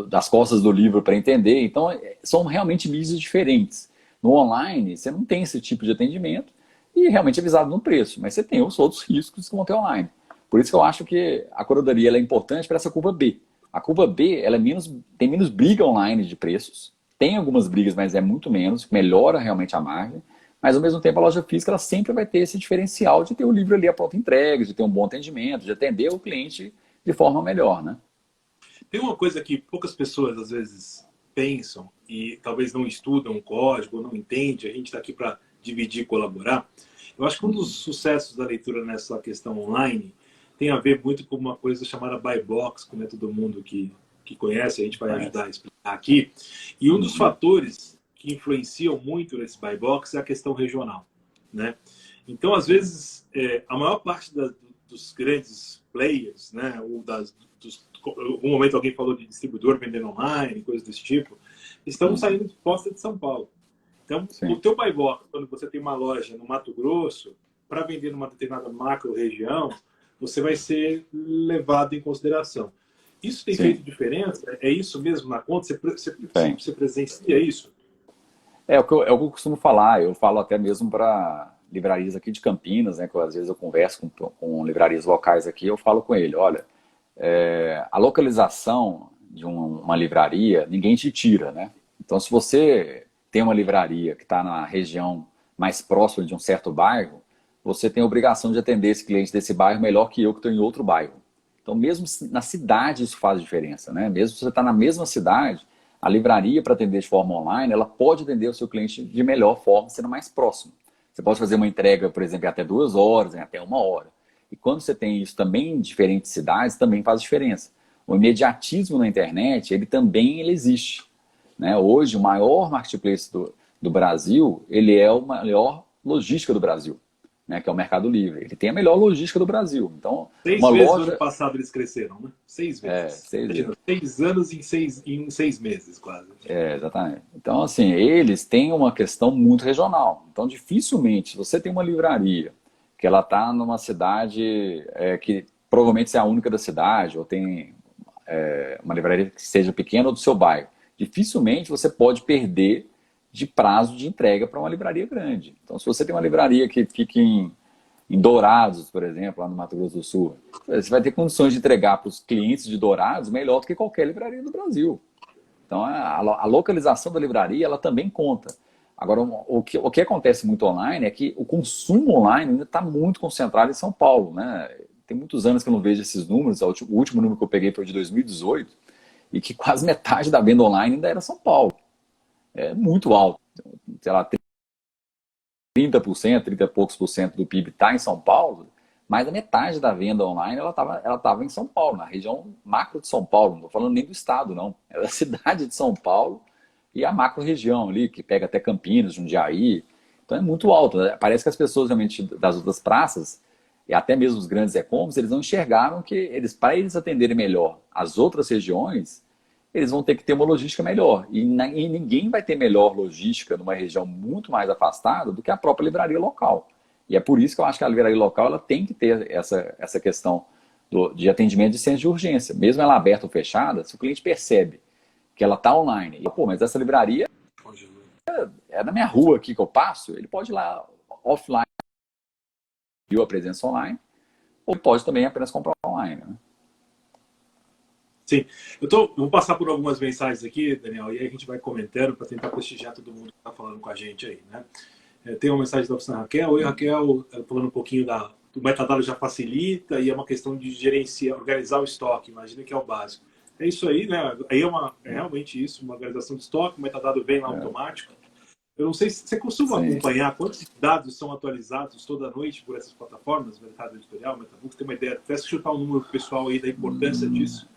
das costas do livro para entender. Então, são realmente mídias diferentes. No online, você não tem esse tipo de atendimento e realmente é visado no preço, mas você tem os outros riscos que vão ter online. Por isso que eu acho que a curadoria é importante para essa curva B. A curva B ela tem menos briga online de preços, tem algumas brigas, mas é muito menos, melhora realmente a margem, mas ao mesmo tempo a loja física ela sempre vai ter esse diferencial de ter o livro ali à pronta entrega, de ter um bom atendimento, de atender o cliente de forma melhor, né? Tem uma coisa que poucas pessoas às vezes pensam e talvez não estudam o código, não entendem, a gente está aqui para dividir e colaborar. Eu acho que um dos sucessos da leitura nessa questão online tem a ver muito com uma coisa chamada buy box, como é todo mundo que conhece, a gente vai ajudar a explicar aqui. E um dos fatores que influenciam muito nesse buy box é a questão regional, né? Então, às vezes, a maior parte dos grandes players, né, ou em algum momento alguém falou de distribuidor vendendo online, coisas desse tipo, estão saindo de Poça de São Paulo. Então, o sim, teu buy box, quando você tem uma loja no Mato Grosso, para vender numa determinada macro-região, você vai ser levado em consideração. Isso tem sim, feito diferença? É isso mesmo na conta? tem. Você presencia isso? É o que eu costumo falar, eu falo até mesmo para livrarias aqui de Campinas, né, que às vezes eu converso com livrarias locais aqui, eu falo com ele, olha, a localização de uma livraria, ninguém te tira, né? Então, se você tem uma livraria que está na região mais próxima de um certo bairro, você tem a obrigação de atender esse cliente desse bairro melhor que eu que estou em outro bairro. Então, mesmo na cidade, isso faz diferença, né? Mesmo se você está na mesma cidade, a livraria, para atender de forma online, ela pode atender o seu cliente de melhor forma, sendo mais próximo. Você pode fazer uma entrega, por exemplo, em até 2 horas, em até 1 hora. E quando você tem isso também em diferentes cidades, também faz diferença. O imediatismo na internet, ele existe. Né? Hoje, o maior marketplace do Brasil, ele é a maior logística do Brasil, né? Que é o Mercado Livre. Ele tem a melhor logística do Brasil. Então, Seis uma vezes no ano loja... passado eles cresceram, né? 6 vezes. 6 vezes. Imagina, 6 anos em 6 meses, quase. Exatamente. Então, assim, eles têm uma questão muito regional. Então, dificilmente, se você tem uma livraria que ela está numa cidade que provavelmente é a única da cidade, ou tem uma livraria que seja pequena ou do seu bairro, dificilmente você pode perder de prazo de entrega para uma livraria grande. Então, se você tem uma livraria que fica em Dourados, por exemplo, lá no Mato Grosso do Sul, você vai ter condições de entregar para os clientes de Dourados melhor do que qualquer livraria do Brasil. Então, a localização da livraria, ela também conta. Agora, o que acontece muito online é que o consumo online ainda está muito concentrado em São Paulo, né? Tem muitos anos que eu não vejo esses números. O último número que eu peguei foi de 2018, e que quase metade da venda online ainda era São Paulo. É muito alto. Sei lá, 30%, 30 e poucos por cento do PIB está em São Paulo, mas a metade da venda online ela tava em São Paulo, na região macro de São Paulo. Não estou falando nem do estado, não. É da cidade de São Paulo e a macro região ali, que pega até Campinas, Jundiaí. Então é muito alto, né? Parece que as pessoas realmente das outras praças, e até mesmo os grandes e-commerce, eles não enxergaram que para eles atenderem melhor as outras regiões, eles vão ter que ter uma logística melhor. E ninguém vai ter melhor logística numa região muito mais afastada do que a própria livraria local. E é por isso que eu acho que a livraria local ela tem que ter essa questão de atendimento de senso de urgência. Mesmo ela aberta ou fechada, se o cliente percebe que ela está online, e, pô, mas essa livraria é na minha rua aqui que eu passo, ele pode ir lá offline, viu a presença online, ou pode também apenas comprar online, né? Sim. Vou passar por algumas mensagens aqui, Daniel, e aí a gente vai comentando para tentar prestigiar todo mundo que está falando com a gente aí, né? Tem uma mensagem da oficina Raquel. Oi, Raquel, falando um pouquinho do metadado já facilita e é uma questão de gerenciar, organizar o estoque. Imagina que é o básico. É isso aí, né? Aí é realmente isso, uma organização de estoque, o metadado vem lá automático. Eu não sei se você costuma Sim. acompanhar quantos dados são atualizados toda noite por essas plataformas, Mercado Editorial, Metabooks, tem uma ideia? Peço chutar um número pessoal aí da importância disso.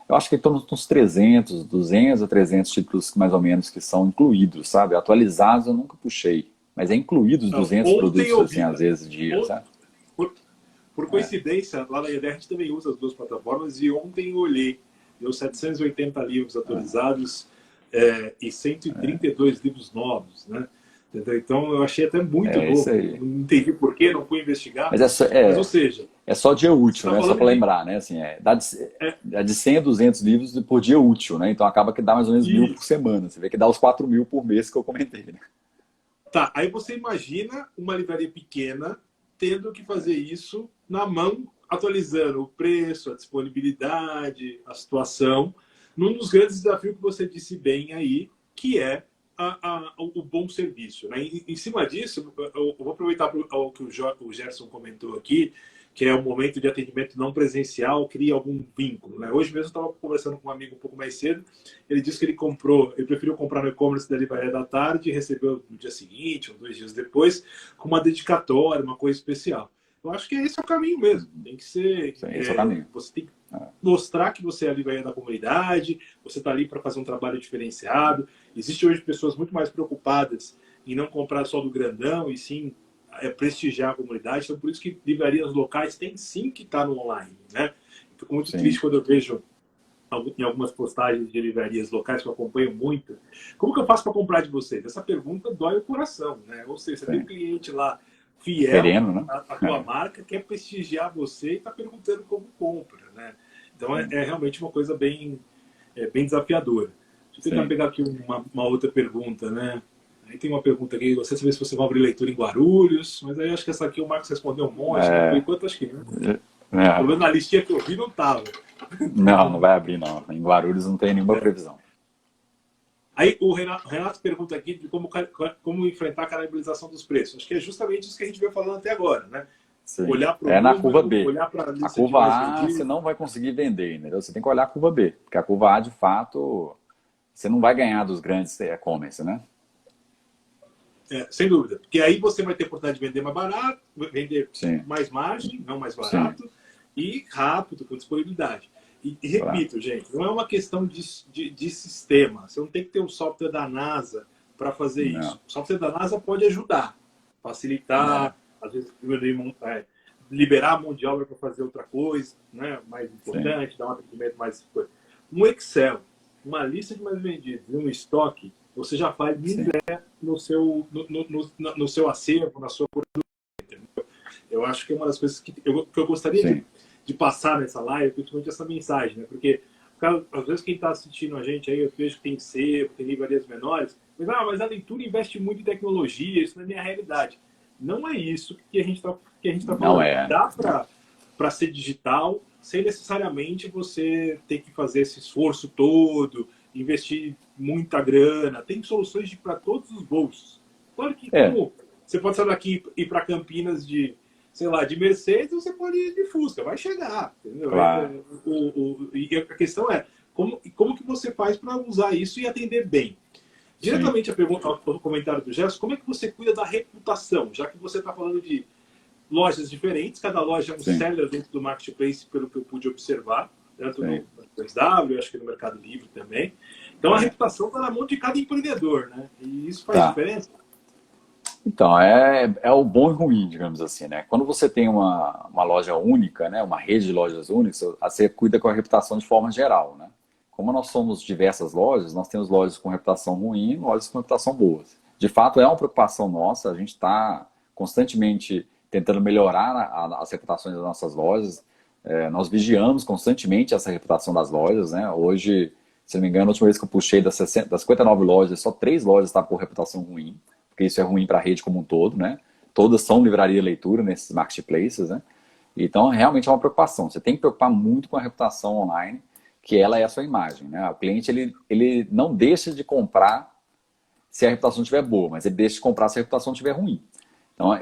Eu acho que estão uns 300, 200 a 300 títulos mais ou menos que são incluídos, sabe? Atualizados eu nunca puxei, mas é incluídos Não, 200 ontem produtos eu assim, vi, às vezes, dia, sabe? por coincidência, lá na IED a gente também usa as duas plataformas e ontem eu olhei, deu 780 livros atualizados e 132 livros novos, né? Então eu achei até muito Isso louco, aí. não entendi porquê, não fui investigar, Mas mas ou seja, é só dia você útil, está né? Só falando para de... lembrar, né? Assim, dá de 100 a 200 livros por dia útil, né? Então acaba que dá mais ou menos 1.000 por semana. Você vê que dá os 4.000 por mês que eu comentei, né? Tá, aí você imagina uma livraria pequena tendo que fazer isso na mão, atualizando o preço, a disponibilidade, a situação, num dos grandes desafios que você disse bem aí, que é o bom serviço. Né? Em cima disso, eu vou aproveitar o que o Gerson comentou aqui, que é o momento de atendimento não presencial, cria algum vínculo. Né? Hoje mesmo eu estava conversando com um amigo um pouco mais cedo, ele disse que ele preferiu comprar no e-commerce da Livraria da Tarde e recebeu no dia seguinte, ou 2 dias depois, com uma dedicatória, uma coisa especial. Eu acho que esse é o caminho mesmo. Tem que ser. Sim, esse é o caminho. Você tem que mostrar que você é a livraria da comunidade, você está ali para fazer um trabalho diferenciado. Existem hoje pessoas muito mais preocupadas em não comprar só do grandão e sim prestigiar a comunidade. Então, por isso que livrarias locais têm sim que estar no online, né? fico muito sim, triste quando eu vejo em algumas postagens de livrarias locais que eu acompanho muito. Como que eu faço para comprar de vocês? Essa pergunta dói o coração, né? Ou seja, você tem um sim. cliente lá fiel Querendo, né? à tua marca, quer prestigiar você e está perguntando como compra, né? Então é realmente uma coisa bem desafiadora. Deixa eu tentar Sim. pegar aqui uma outra pergunta, né? Aí tem uma pergunta aqui, você sabe se você vai abrir leitura em Guarulhos, mas aí acho que essa aqui o Marcos respondeu um monte, né? Por É, enquanto acho que não. Pelo é, menos na listinha que eu vi não tava. não, não vai abrir, não. Em Guarulhos não tem nenhuma previsão. Aí o Renato pergunta aqui de como enfrentar a canibalização dos preços. Acho que é justamente isso que a gente veio falando até agora, né? Sim. Olhar para o É na curva número, B. olhar para a A lista de curva mais A você vendidos. não vai conseguir vender, entendeu? Você tem que olhar a curva B, porque a curva A, de fato, você não vai ganhar dos grandes e-commerce, né? Sem dúvida. Porque aí você vai ter oportunidade de vender mais barato, vender Sim, mais margem, não mais sim, barato, e rápido, com disponibilidade. E claro. repito, gente, não é uma questão de sistema. Você não tem que ter um software da NASA para fazer Não, isso. O software da NASA pode ajudar, é, facilitar, às vezes liberar a mão de obra para fazer outra coisa, né? Mais sim, importante, dar um atendimento mais. Um Excel, uma lista de mais vendidos e um estoque, você já faz sim, no seu acervo, na sua. Eu acho que é uma das coisas que eu gostaria sim, de passar nessa live, principalmente essa mensagem, né? Porque, cara, às vezes quem está assistindo a gente aí, eu vejo que tem sebo, tem livrarias menores, mas a leitura investe muito em tecnologia, isso não é minha realidade. Não é isso que a gente está não falando. é. Dá para ser digital sem necessariamente você ter que fazer esse esforço todo, investir muita grana. Tem soluções para todos os bolsos. Claro que É, como você pode sair daqui e ir para Campinas de, sei lá, de Mercedes, você pode ir de Fusca, vai chegar, entendeu? claro, E a questão é como que você faz para usar isso e atender bem. sim, Diretamente a pergunta, ao comentário do Gerson, como é que você cuida da reputação? Já que você está falando de lojas diferentes, cada loja é um sim, seller dentro do marketplace, pelo que eu pude observar, tanto no sim, 2W, acho que no Mercado Livre também. Então a é, reputação está na mão de cada empreendedor, né? E isso faz tá. diferença. Então, é o bom e ruim, digamos assim, né? Quando você tem uma loja única, né? Uma rede de lojas únicas, você cuida com a reputação de forma geral, né? Como nós somos diversas lojas, nós temos lojas com reputação ruim e lojas com reputação boas. De fato, é uma preocupação nossa, a gente está constantemente tentando melhorar as reputações das nossas lojas. Nós vigiamos constantemente essa reputação das lojas, né? Hoje, se não me engano, a última vez que eu puxei das 59 lojas, só 3 lojas estavam com reputação ruim, porque isso é ruim para a rede como um todo, né? Todas são livraria e leitura nesses marketplaces, né? Então, realmente é uma preocupação. Você tem que preocupar muito com a reputação online, que ela é a sua imagem, né? O cliente, ele não deixa de comprar se a reputação estiver boa, mas ele deixa de comprar se a reputação estiver ruim. Então,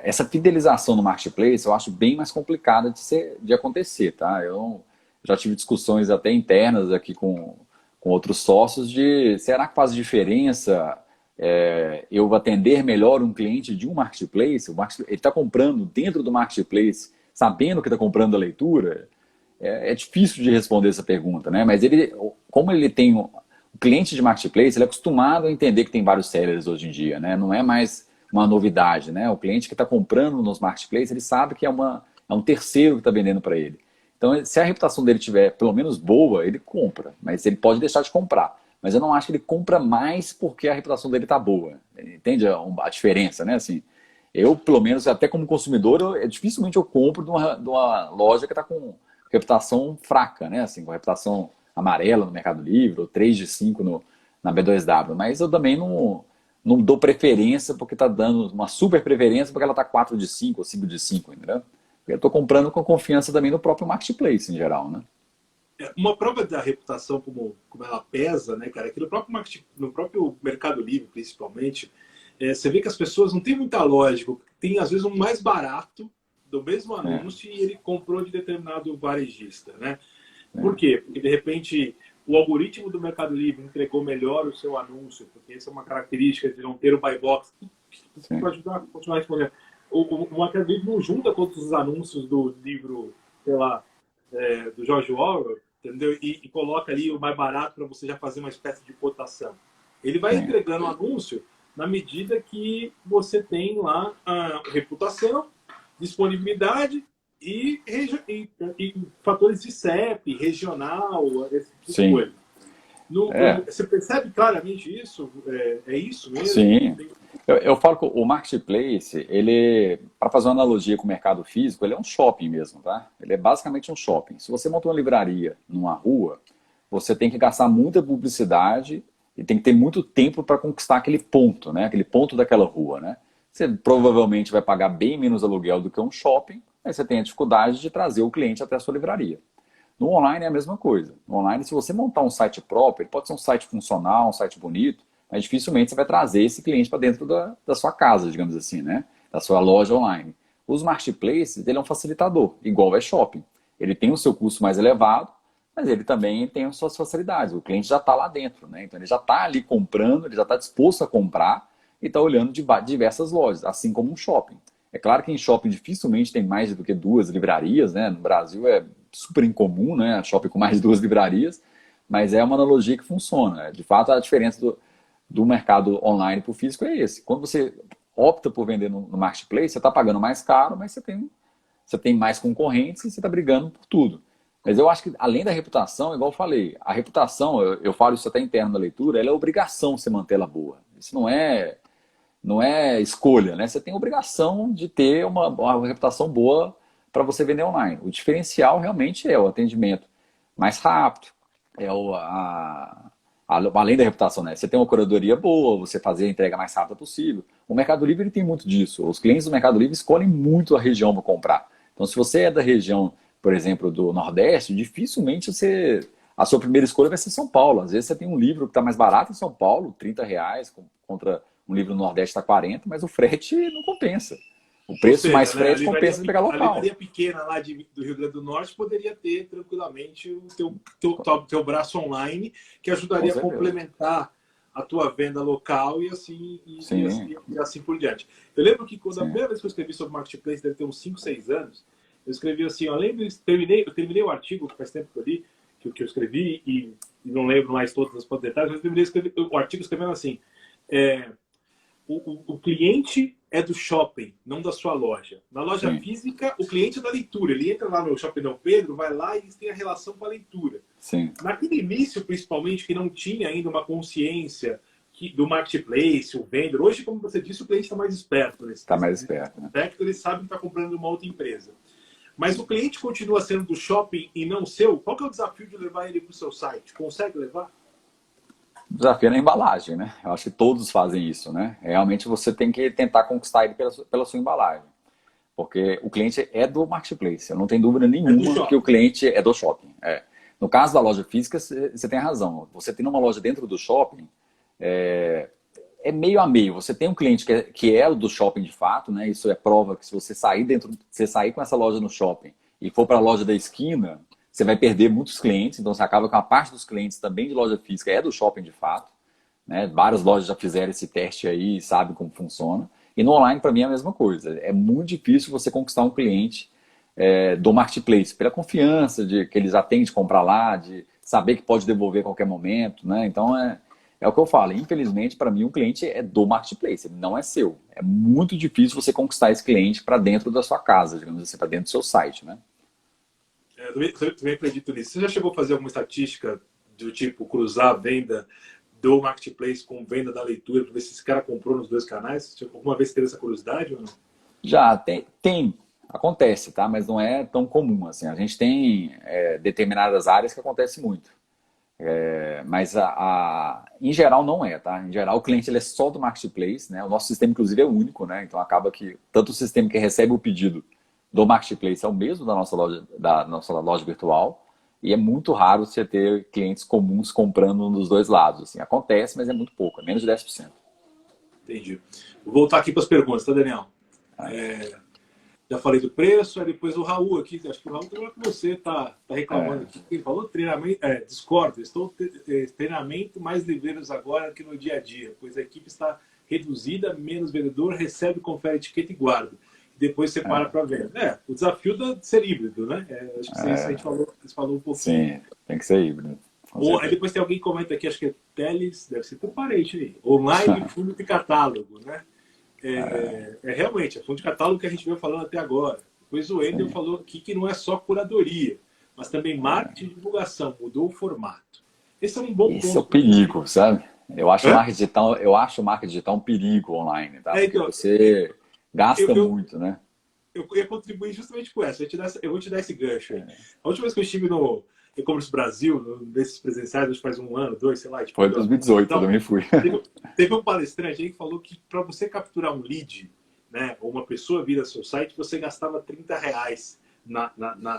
essa fidelização no marketplace eu acho bem mais complicada de acontecer, tá? Eu já tive discussões até internas aqui com outros sócios de será que faz diferença eu atender melhor um cliente de um marketplace? Ele está comprando dentro do marketplace, sabendo que está comprando a leitura? É difícil de responder essa pergunta, né? Mas como ele tem o cliente de marketplace, ele é acostumado a entender que tem vários sellers hoje em dia, né? Não é mais uma novidade, né? O cliente que está comprando nos marketplaces, ele sabe que é um terceiro que está vendendo para ele. Então, se a reputação dele tiver pelo menos boa, ele compra, mas ele pode deixar de comprar. Mas eu não acho que ele compra mais porque a reputação dele está boa. Entende a diferença, né? Assim, eu, pelo menos, até como consumidor, dificilmente eu compro de uma loja que está com reputação fraca, né? Assim, com reputação amarela no Mercado Livre, ou 3 de 5 na B2W. Mas eu também não dou preferência porque está dando uma super preferência porque ela está 4 de 5 ou 5 de 5, entendeu? Eu estou comprando com confiança também no próprio marketplace em geral, né? Uma prova da reputação, como ela pesa, né, cara, é que no próprio Mercado Livre, principalmente, você vê que as pessoas não têm muita lógica. Tem, às vezes, um mais barato do mesmo É, anúncio e ele comprou de determinado varejista, né? Por é, quê? Porque, de repente, o algoritmo do Mercado Livre entregou melhor o seu anúncio, porque essa é uma característica de não ter o buy box. sim, Para ajudar a continuar respondendo. O Mercado Livre não junta todos os anúncios do livro, sei lá, do George Orwell, entendeu? E coloca ali o mais barato para você já fazer uma espécie de cotação. Ele vai sim, entregando o anúncio na medida que você tem lá a reputação, disponibilidade e fatores de CEP, regional, esse tipo de Sim. coisa. É, Você percebe claramente isso? É isso mesmo? sim. Eu falo que o marketplace, ele, para fazer uma analogia com o mercado físico, ele é um shopping mesmo, tá? Ele é basicamente um shopping. Se você monta uma livraria numa rua, você tem que gastar muita publicidade e tem que ter muito tempo para conquistar aquele ponto, né? Aquele ponto daquela rua, né? Você provavelmente vai pagar bem menos aluguel do que um shopping, mas você tem a dificuldade de trazer o cliente até a sua livraria. No online é a mesma coisa. No online, se você montar um site próprio, ele pode ser um site funcional, um site bonito, mas dificilmente você vai trazer esse cliente para dentro da sua casa, digamos assim, né? Da sua loja online. Os marketplaces, ele é um facilitador, igual é shopping. Ele tem o seu custo mais elevado, mas ele também tem as suas facilidades. O cliente já está lá dentro, né? Então ele já está ali comprando, ele já está disposto a comprar e está olhando de diversas lojas, assim como um shopping. É claro que em shopping dificilmente tem mais do que duas livrarias, né? No Brasil é super incomum, né? Shopping com mais de duas livrarias, mas é uma analogia que funciona. De fato, a diferença do mercado online para o físico é esse. Quando você opta por vender no marketplace, você está pagando mais caro, mas você tem mais concorrentes e você está brigando por tudo. Mas eu acho que, além da reputação, igual eu falei, a reputação, eu falo isso até interno da leitura, ela é obrigação você manter ela boa. Isso não é escolha, né? Você tem obrigação de ter uma reputação boa para você vender online. O diferencial realmente é o atendimento mais rápido, é além da reputação, né? Você tem uma curadoria boa, você fazer a entrega mais rápida possível. O Mercado Livre ele tem muito disso. Os clientes do Mercado Livre escolhem muito a região para comprar. Então, se você é da região, por exemplo, do Nordeste, dificilmente a sua primeira escolha vai ser São Paulo. Às vezes você tem um livro que está mais barato em São Paulo, R$ 30, contra um livro no Nordeste está 40, mas o frete não compensa. O Ou preço seja, mais né, frete compensa de pegar a local. livraria pequena lá do Rio Grande do Norte poderia ter tranquilamente o teu braço online, que Com ajudaria a certeza. complementar a tua venda local e assim, Sim, e assim por diante. Eu lembro que quando a sim. primeira vez que eu escrevi sobre Marketplace, deve ter uns 5, 6 anos, eu escrevi assim, eu terminei o artigo, que faz tempo que eu li, que eu escrevi, e não lembro mais todos os detalhes, mas eu terminei o artigo escrevendo assim, é, o cliente é do shopping, não da sua loja. Na loja Sim, física, o cliente é da leitura. Ele entra lá no Shopping Dom Pedro, vai lá e tem a relação com a leitura. sim. Naquele início, principalmente, que não tinha ainda uma consciência do marketplace, o vendedor. Hoje, como você disse, o cliente está mais esperto nesse Tá mais esperto, né? aspecto, ele sabe que está comprando uma outra empresa. Mas o cliente continua sendo do shopping e não seu. Qual que é o desafio de levar ele para o seu site? Consegue levar? O desafio é na embalagem, né? Eu acho que todos fazem isso, né? Realmente você tem que tentar conquistar ele pela sua embalagem. Porque o cliente é do marketplace. Eu não tenho dúvida É do nenhuma que o shopping. cliente é do shopping. É. No caso da loja física, você tem razão. Você tem uma loja dentro do shopping, é meio a meio. Você tem um cliente que é o do shopping de fato, né? Isso é prova que se você sair com essa loja no shopping e for para a loja da esquina, você vai perder muitos clientes. Então você acaba com a parte dos clientes também de loja física é do shopping de fato, né? Várias lojas já fizeram esse teste aí e sabem como funciona. E no online, para mim, é a mesma coisa. É muito difícil você conquistar um cliente do marketplace, pela confiança de que eles já têm de comprar lá, de saber que pode devolver a qualquer momento, né? Então, é o que eu falo. Infelizmente, para mim, o cliente é do marketplace, ele não é seu. É muito difícil você conquistar esse cliente para dentro da sua casa, digamos assim, para dentro do seu site, né? Eu também acredito nisso. Você já chegou a fazer alguma estatística do tipo cruzar a venda do marketplace com venda da leitura para ver se esse cara comprou nos dois canais? Alguma vez teve essa curiosidade ou não? Já acontece, tá? Mas não é tão comum assim. A gente tem determinadas áreas que acontece muito. Mas em geral não é, tá? Em geral o cliente ele é só do marketplace, né? O nosso sistema inclusive é único, né? Então acaba que tanto o sistema que recebe o pedido do marketplace é o mesmo da nossa loja virtual e é muito raro você ter clientes comuns comprando dos dois lados. Assim, acontece, mas é muito pouco, é menos de 10%. Entendi. Vou voltar aqui para as perguntas, tá, Daniel? Já falei do preço, aí depois o Raul aqui, acho que o Raul também com você tá reclamando aqui. Ele falou treinamento, discordo, treinamento mais livreiros agora que no dia a dia, pois a equipe está reduzida, menos vendedor, recebe, confere etiqueta e guarda. Depois você para venda. O desafio de ser híbrido, né? Acho que isso a gente falou um pouquinho. Sim, tem que ser híbrido, com Ou, aí certeza. depois tem alguém que comenta aqui, acho que é Teles, deve ser teu parente aí. Online, fundo de catálogo, né? Realmente, é fundo de catálogo que a gente veio falando até agora. Pois o Wendel falou aqui que não é só curadoria, mas também marketing e divulgação, mudou o formato. Esse é um bom Esse é o ponto para você. perigo, sabe? Hã? Eu acho o marketing digital um perigo online, tá? Porque Então, você eu, gasta eu, muito, né? eu ia contribuir justamente com essa. Eu vou te dar esse gancho aí. A última vez que eu estive no E-Commerce Brasil, desses presenciais, acho que faz um ano, dois, sei lá, tipo, Foi em 2018, eu então, também fui. teve um palestrante aí que falou que para você capturar um lead, né, ou uma pessoa vir ao seu site, você gastava R$ 30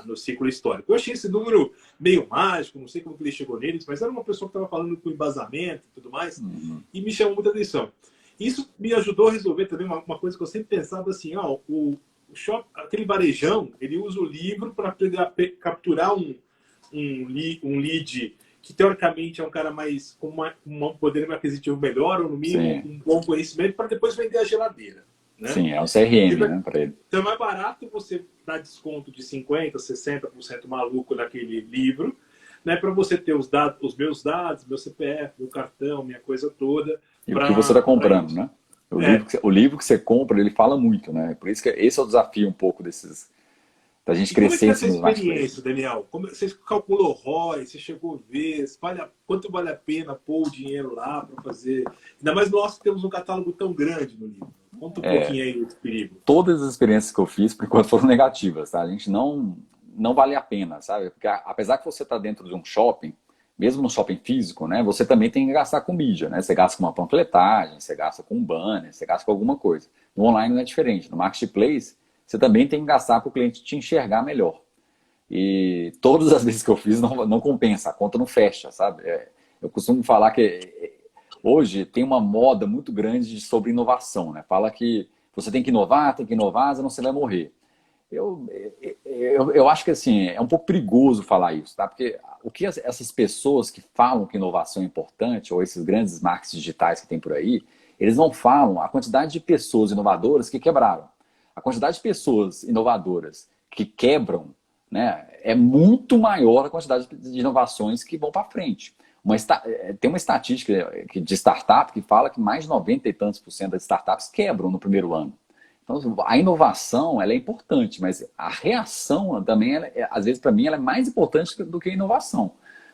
no ciclo histórico. Eu achei esse número meio mágico, não sei como que ele chegou neles, mas era uma pessoa que estava falando com embasamento e tudo mais, e me chamou muita atenção. Isso me ajudou a resolver também uma coisa que eu sempre pensava assim, ó, aquele varejão, ele usa o livro para capturar um lead que teoricamente é um cara mais com um poder aquisitivo melhor, ou no mínimo Sim, um bom conhecimento, para depois vender a geladeira. Né? sim, é um CRM, né, para ele. Então é mais barato você dar desconto de 50%, 60% maluco naquele livro, né, para você ter os meus dados, meu CPF, meu cartão, minha coisa toda, E o que você está para comprando, isso. né? É. O livro que você compra, ele fala muito, né? Por isso que esse é o desafio um pouco da gente E como é que crescer é em essa cima dos marketplaces. experiência, Daniel? Você calculou ROI, você chegou a ver, quanto vale a pena pôr o dinheiro lá para fazer? Ainda mais nós que temos um catálogo tão grande no livro. Conta um pouquinho aí do perigo. Todas as experiências que eu fiz, por enquanto, foram negativas, tá? A gente não vale a pena, sabe? Porque apesar que você está dentro de um shopping, mesmo no shopping físico, né? Você também tem que gastar com mídia, né? Você gasta com uma panfletagem, você gasta com um banner, você gasta com alguma coisa. No online não é diferente. No marketplace, você também tem que gastar para o cliente te enxergar melhor. E todas as vezes que eu fiz não compensa, a conta não fecha, sabe? Eu costumo falar que hoje tem uma moda muito grande sobre inovação, né? Fala que você tem que inovar, senão você vai morrer. Eu, eu acho que assim, é um pouco perigoso falar isso, tá? Porque o que essas pessoas que falam que inovação é importante, ou esses grandes marcos digitais que tem por aí, eles não falam a quantidade de pessoas inovadoras que quebraram. A quantidade de pessoas inovadoras que quebram, né, é muito maior a quantidade de inovações que vão para frente. Tem uma estatística de startup que fala que mais de 90 e tantos por cento das startups quebram no primeiro ano. Então, a inovação ela é importante, mas a reação também, às vezes, para mim, ela é mais importante do que a inovação.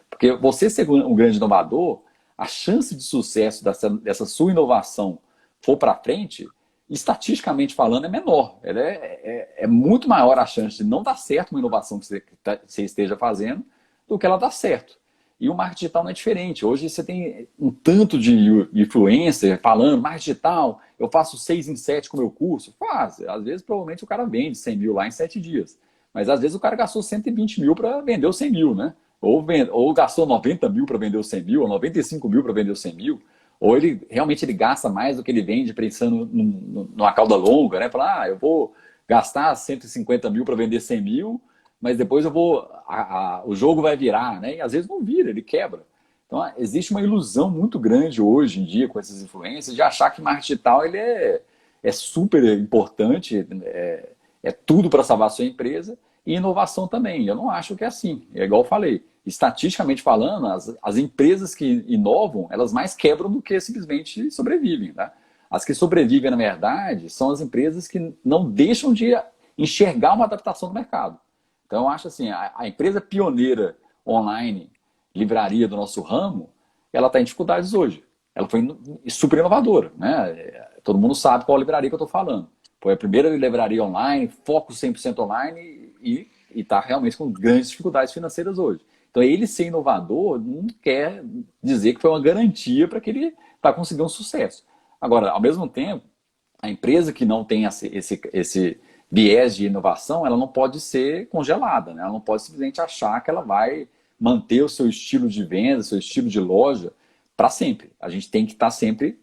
Porque você ser um grande inovador, a chance de sucesso dessa sua inovação for para frente, estatisticamente falando, é menor. É muito maior a chance de não dar certo uma inovação que você esteja fazendo do que ela dar certo. E o marketing digital não é diferente. Hoje você tem um tanto de influencer falando, marketing digital, eu faço 6 em 7 com o meu curso. Faz. Às vezes, provavelmente, o cara vende 100 mil lá em 7 dias. Mas às vezes o cara gastou 120 mil para vender os 100 mil, né? Ou gastou 90 mil para vender os 100 mil, ou 95 mil para vender os 100 mil. Ou ele realmente ele gasta mais do que ele vende pensando numa cauda longa, né? Falar, eu vou gastar 150 mil para vender 100 mil, mas depois eu vou. O jogo vai virar, né? E às vezes não vira, ele quebra. Então existe uma ilusão muito grande hoje em dia com essas influências de achar que marketing digital ele é super importante, é tudo para salvar a sua empresa, e inovação também. Eu não acho que é assim. É igual eu falei. Estatisticamente falando, as empresas que inovam, elas mais quebram do que simplesmente sobrevivem. Tá? As que sobrevivem, na verdade, são as empresas que não deixam de enxergar uma adaptação do mercado. Então, eu acho assim, a empresa pioneira online, livraria do nosso ramo, ela está em dificuldades hoje. Ela foi super inovadora. Né? Todo mundo sabe qual livraria que eu estou falando. Foi a primeira livraria online, foco 100% online e está realmente com grandes dificuldades financeiras hoje. Então, ele ser inovador não quer dizer que foi uma garantia para que ele vai conseguir um sucesso. Agora, ao mesmo tempo, a empresa que não tem esse viés de inovação, ela não pode ser congelada, né? Ela não pode simplesmente achar que ela vai manter o seu estilo de venda, seu estilo de loja para sempre. A gente tem que estar sempre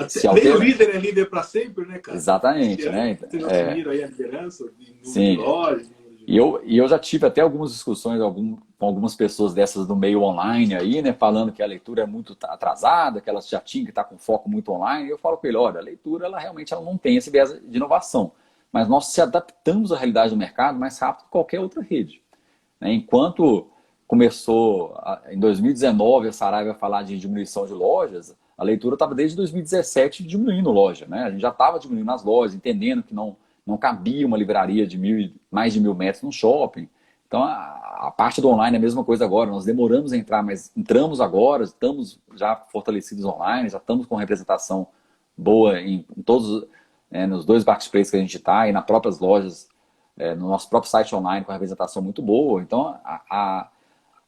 se Nem o alterando. líder é líder para sempre, né, cara? Exatamente, né? Vocês assumiram aí a liderança de número de Sim. lojas. E eu já tive até algumas discussões com algumas pessoas dessas do meio online aí, né? Falando que a leitura é muito atrasada, que elas já tinham que estar com foco muito online. E eu falo com ele, olha, a leitura ela realmente ela não tem esse viés de inovação. Mas nós se adaptamos à realidade do mercado mais rápido que qualquer outra rede. Né? Enquanto começou em 2019 a Saraiva a falar de diminuição de lojas, a leitura estava desde 2017 diminuindo loja. Né? A gente já estava diminuindo as lojas, entendendo que não não cabia uma livraria de mais de 1.000 metros num shopping. Então, a parte do online é a mesma coisa agora. Nós demoramos a entrar, mas entramos agora, estamos já fortalecidos online, já estamos com representação boa em todos, nos 2 marketplaces que a gente está e nas próprias lojas, no nosso próprio site online com a representação muito boa. Então,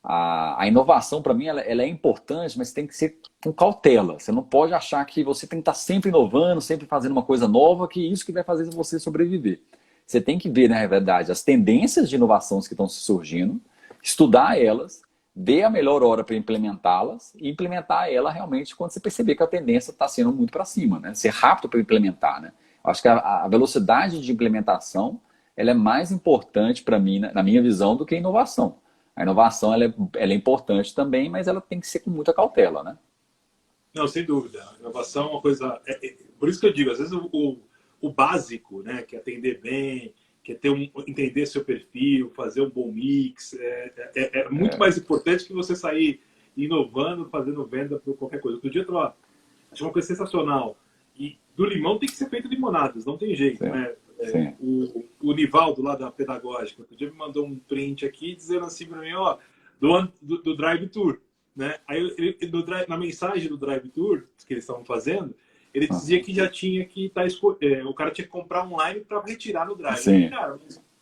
a inovação, para mim, ela é importante, mas tem que ser com cautela. Você não pode achar que você tem que estar sempre inovando, sempre fazendo uma coisa nova, que isso que vai fazer você sobreviver. Você tem que ver, na verdade, as tendências de inovação que estão surgindo, estudar elas, ver a melhor hora para implementá-las e implementar ela realmente quando você perceber que a tendência está sendo muito para cima, né? Ser rápido para implementar, né? Eu acho que a velocidade de implementação ela é mais importante para mim, na minha visão, do que a inovação. A inovação ela é importante também, mas ela tem que ser com muita cautela, né? Não, sem dúvida. A inovação é uma coisa... por isso que eu digo, às vezes o básico, né, que é atender bem, que é entender seu perfil, fazer um bom mix, é muito mais importante que você sair inovando, fazendo venda por qualquer coisa. Outro dia eu achei uma coisa sensacional. E do limão tem que ser feito limonadas, não tem jeito, Sim, né? sim. O Nivaldo lá da Pedagógica, outro dia me mandou um print aqui dizendo assim para mim, ó, do Drive Tour, né? Aí na mensagem do Drive Tour que eles estavam fazendo, ele dizia que já tinha que o cara tinha que comprar online para retirar no Drive. Sim. E, cara,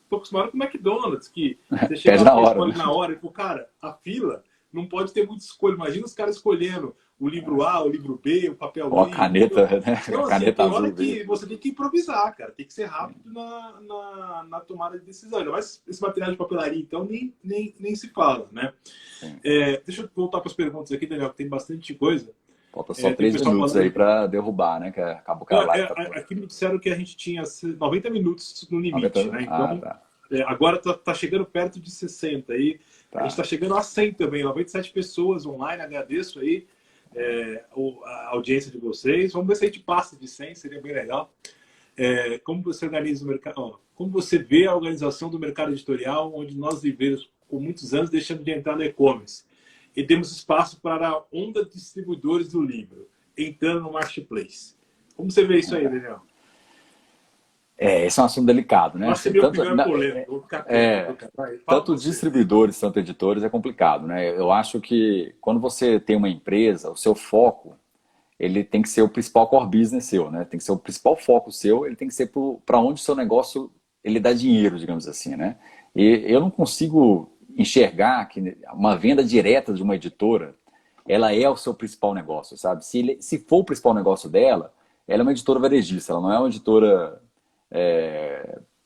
tô acostumado com o McDonald's, que você chega Pede lá na e hora, escolhe né? na hora. E, pô, cara, a fila não pode ter muita escolha. Imagina os caras escolhendo o livro A, o livro B, o papel Ou a I. caneta, né? Então, A assim, caneta tem hora azul. que você tem que improvisar, cara. Tem que ser rápido na tomada de decisão. Ainda mais esse material de papelaria, então, nem se fala, né? Deixa eu voltar para as perguntas aqui, Daniel, que tem bastante coisa. Falta só Tem 3 pessoal minutos falando... aí para derrubar, né? Que acabou com a live. Aqui me disseram que a gente tinha 90 minutos no limite, 90... né? Então, tá. agora tá chegando perto de 60 aí. Tá. A gente está chegando a 100 também, 97 pessoas online. Agradeço aí a audiência de vocês. Vamos ver se a gente passa de 100, seria bem legal. Como você organiza o mercado? Como você vê a organização do mercado editorial, onde nós vivemos por muitos anos deixando de entrar no e-commerce e temos espaço para a onda de distribuidores do livro entrando no marketplace? Como você vê isso aí, Daniel? Esse é um assunto delicado, né? Nossa, minha opinião é polêmica. Vou ficar tanto distribuidores, tanto editores é complicado, né? Eu acho que quando você tem uma empresa, o seu foco ele tem que ser o principal core business seu, né? Tem que ser o principal foco seu, ele tem que ser para onde o seu negócio ele dá dinheiro, digamos assim, né? E eu não consigo enxergar que uma venda direta de uma editora, ela é o seu principal negócio, sabe? Se for o principal negócio dela, ela é uma editora varejista, ela não é uma editora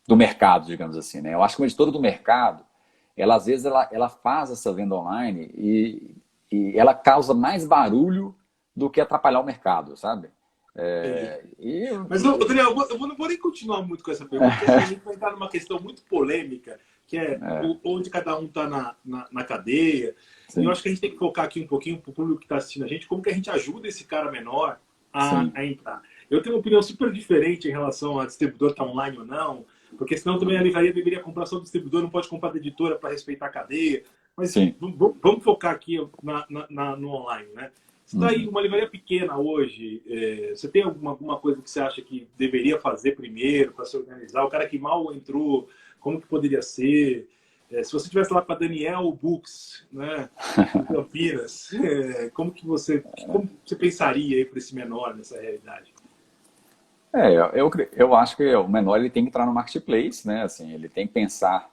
do mercado, digamos assim, né? Eu acho que uma editora do mercado, ela às vezes ela faz essa venda online e ela causa mais barulho do que atrapalhar o mercado, sabe? Mas, Daniel, eu não vou nem continuar muito com essa pergunta, porque a gente vai entrar numa questão muito polêmica, que é onde cada um está na cadeia. Sim. E eu acho que a gente tem que focar aqui um pouquinho para o público que está assistindo a gente, como que a gente ajuda esse cara menor a entrar. Eu tenho uma opinião super diferente em relação a distribuidor estar online ou não, porque senão também a livraria deveria comprar só do distribuidor, não pode comprar da editora para respeitar a cadeia. Mas vamos focar aqui no online, né? Você está aí uma livraria pequena hoje, você tem alguma coisa que você acha que deveria fazer primeiro para se organizar? O cara que mal entrou, como que poderia ser? Se você estivesse lá para Daniel Books, né, em Campinas, como você pensaria aí para esse menor nessa realidade? Eu acho que o menor ele tem que entrar no marketplace, né? Assim, ele tem que pensar,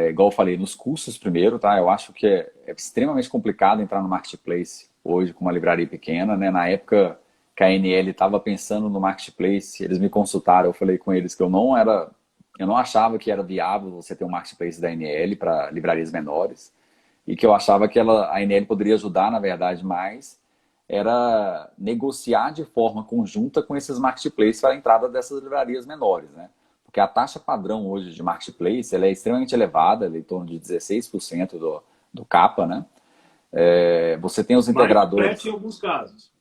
igual eu falei, nos custos primeiro, tá? Eu acho que é extremamente complicado entrar no marketplace hoje com uma livraria pequena, né? Na época que a NL estava pensando no marketplace, eles me consultaram, eu falei com eles que eu não achava que era viável você ter um marketplace da NL para livrarias menores e que eu achava que a NL poderia ajudar, na verdade, mais era negociar de forma conjunta com esses marketplaces para a entrada dessas livrarias menores, né? Porque a taxa padrão hoje de marketplace ela é extremamente elevada, ela é em torno de 16% do capa, né? Você tem os integradores... Mais frete em alguns casos.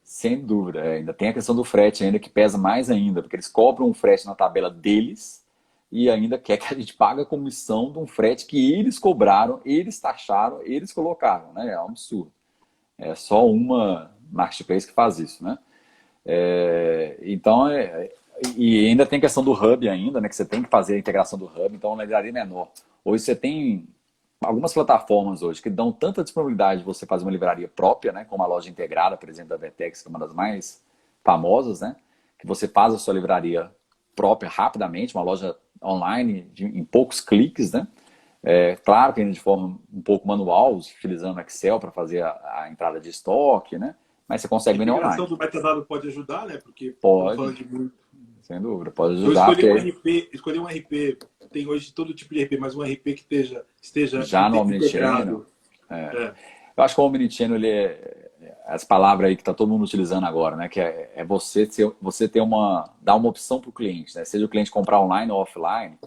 Sem dúvida, ainda tem a questão do frete ainda que pesa mais ainda, porque eles cobram um frete na tabela deles e ainda quer que a gente pague a comissão de um frete que eles cobraram, eles taxaram, eles colocaram, né? É um absurdo. É só uma marketplace que faz isso, né? Então, E ainda tem a questão do hub ainda, né? Que você tem que fazer a integração do hub, então uma livraria menor. Hoje você tem algumas plataformas hoje que dão tanta disponibilidade de você fazer uma livraria própria, né? Como a loja integrada, por exemplo, da Vertex, que é uma das mais famosas, né? Que você faz a sua livraria própria rapidamente, uma loja online em poucos cliques, né? Claro que ainda de forma um pouco manual, utilizando Excel para fazer a entrada de estoque, né? Mas você A consegue vender integração online. do metadado pode ajudar, né? Porque estamos falando Pode, de muito. sem dúvida, pode Eu ajudar, porque escolhi um RP, tem hoje todo tipo de RP, mas um RP que esteja já no Omnichannel, integrado. É. eu acho que o Omnichannel, ele as palavras aí que está todo mundo utilizando agora, né? Que é você ter dar uma opção para o cliente, né? Seja o cliente comprar online ou offline,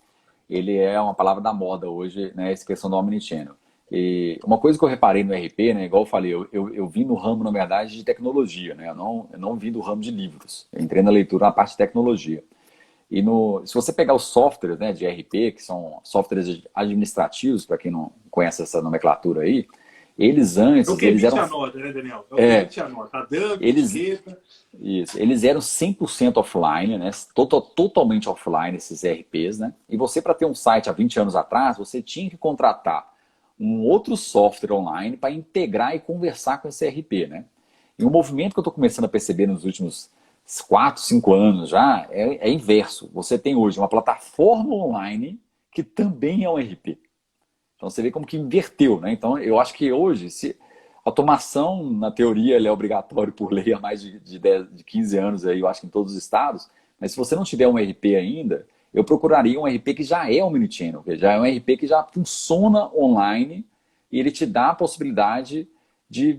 ele é uma palavra da moda hoje, né? Essa questão do Omnichannel. E uma coisa que eu reparei no RP, né? Igual eu falei, eu vim no ramo, na verdade, de tecnologia, né? Eu não vim do ramo de livros. Eu entrei na leitura na parte de tecnologia. E se você pegar os softwares, né, de RP, que são softwares administrativos, para quem não conhece essa nomenclatura aí, eles É o antes, que a eles gente eram, anota, né, Daniel? É o que a é, gente anota. A dump, eles, etiqueta. eles eram 100% offline, né, totalmente offline esses RPs, né, e você para ter um site há 20 anos atrás, você tinha que contratar um outro software online para integrar e conversar com esse RP, né. E um movimento que eu estou começando a perceber nos últimos 4, 5 anos já é inverso. Você tem hoje uma plataforma online que também é um RP. Então você vê como que inverteu, né? Então eu acho que hoje, se automação, na teoria, ele é obrigatório por lei há mais de 15 anos aí, eu acho que em todos os estados, mas se você não tiver um RP ainda, eu procuraria um RP que já é Omnichannel, que já é um RP que já funciona online e ele te dá a possibilidade de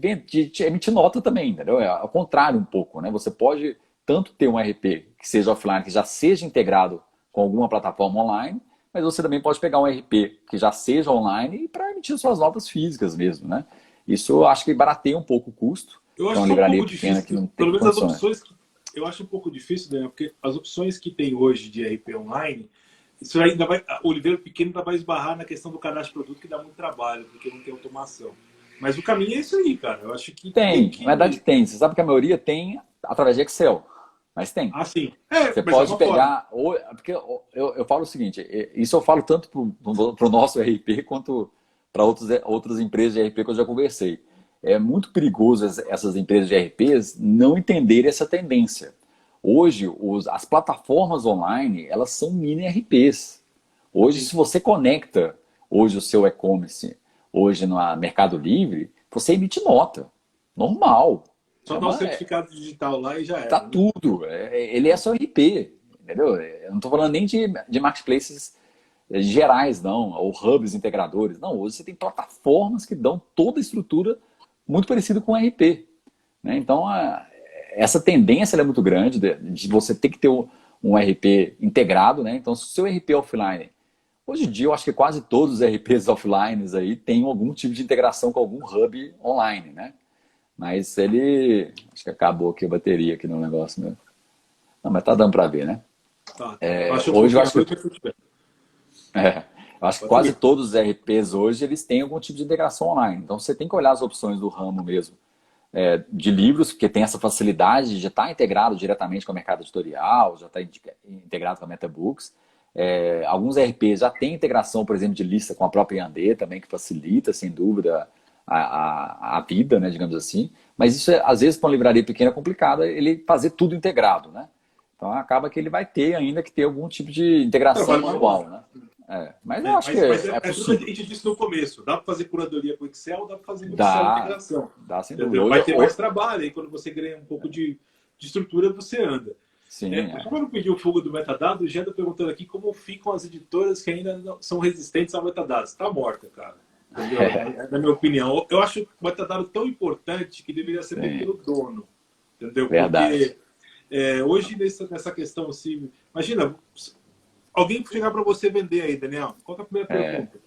emitir nota também, entendeu? É ao contrário um pouco, né? Você pode tanto ter um RP que seja offline, que já seja integrado com alguma plataforma online, mas você também pode pegar um RP que já seja online para emitir suas notas físicas mesmo, né? Isso eu acho que barateia um pouco o custo Eu para acho uma que é um livraria pouco pequena que difícil, não tem pelo menos as condições. opções que. Eu acho um pouco difícil, Daniel, porque as opções que tem hoje de RP online, isso ainda vai. O livreiro pequeno ainda vai esbarrar na questão do cadastro de produto, que dá muito trabalho, porque não tem automação. Mas o caminho é isso aí, cara. Eu acho que tem Tem, na verdade que. tem. Você sabe que a maioria tem através de Excel, mas tem. Ah, sim. É, Você mas é pode uma forma. pegar, porque eu falo o seguinte, isso eu falo tanto para o nosso RP quanto para outras empresas de RP que eu já conversei. É muito perigoso essas empresas de RPs não entenderem essa tendência. Hoje, as plataformas online, elas são mini RPs. Hoje, Sim. se você conecta hoje o seu e-commerce, hoje no Mercado Livre, você emite nota. Normal. Só dar o certificado digital lá e já Tá era, né? tudo. Ele é só RP, entendeu? Eu não estou falando nem de marketplaces gerais, não, ou hubs integradores. Não, hoje você tem plataformas que dão toda a estrutura muito parecida com RP. Né? Então, essa tendência é muito grande de você ter que ter um RP integrado. Né? Então, se o seu RP offline, hoje em dia eu acho que quase todos os RPs offline aí têm algum tipo de integração com algum hub online, né? Mas ele. Acho que acabou aqui a bateria aqui no negócio mesmo. Não, mas tá dando para ver, né? Tá. Baixa um Hoje eu pouquinho a acho que, luz, mas tudo bem. é, eu acho que Pode quase seguir. todos os RPs hoje eles têm algum tipo de integração online. Então você tem que olhar as opções do ramo mesmo. De livros, porque tem essa facilidade de estar integrado diretamente com o mercado editorial, já está integrado com a MetaBooks. Alguns RPs já têm integração, por exemplo, de lista com a própria Yandê também, que facilita, sem dúvida, a vida, né, digamos assim. Mas isso, às vezes, para uma livraria pequena é complicado ele fazer tudo integrado, né? Então acaba que ele vai ter ainda que ter algum tipo de integração Trabalho manual, manual. né? Mas eu acho que Mas é é tudo que a possível. gente disse no começo. Dá para fazer curadoria com Excel, dá para fazer muito só Dá, integração. dá sem dúvida. Entendeu? Vai ter mais trabalho. Aí quando você ganha um pouco de estrutura, você anda. Sim, Como eu não pedi o fogo do metadado, o Jean está perguntando aqui como ficam as editoras que ainda não são resistentes ao metadado. Está morta, cara. Entendeu? Na minha opinião. Eu acho o metadado tão importante que deveria ser feito sim, pelo dono. Entendeu? verdade. Porque hoje, nessa questão assim, imagina, alguém chegar para você vender aí, Daniel. Qual que é a primeira pergunta?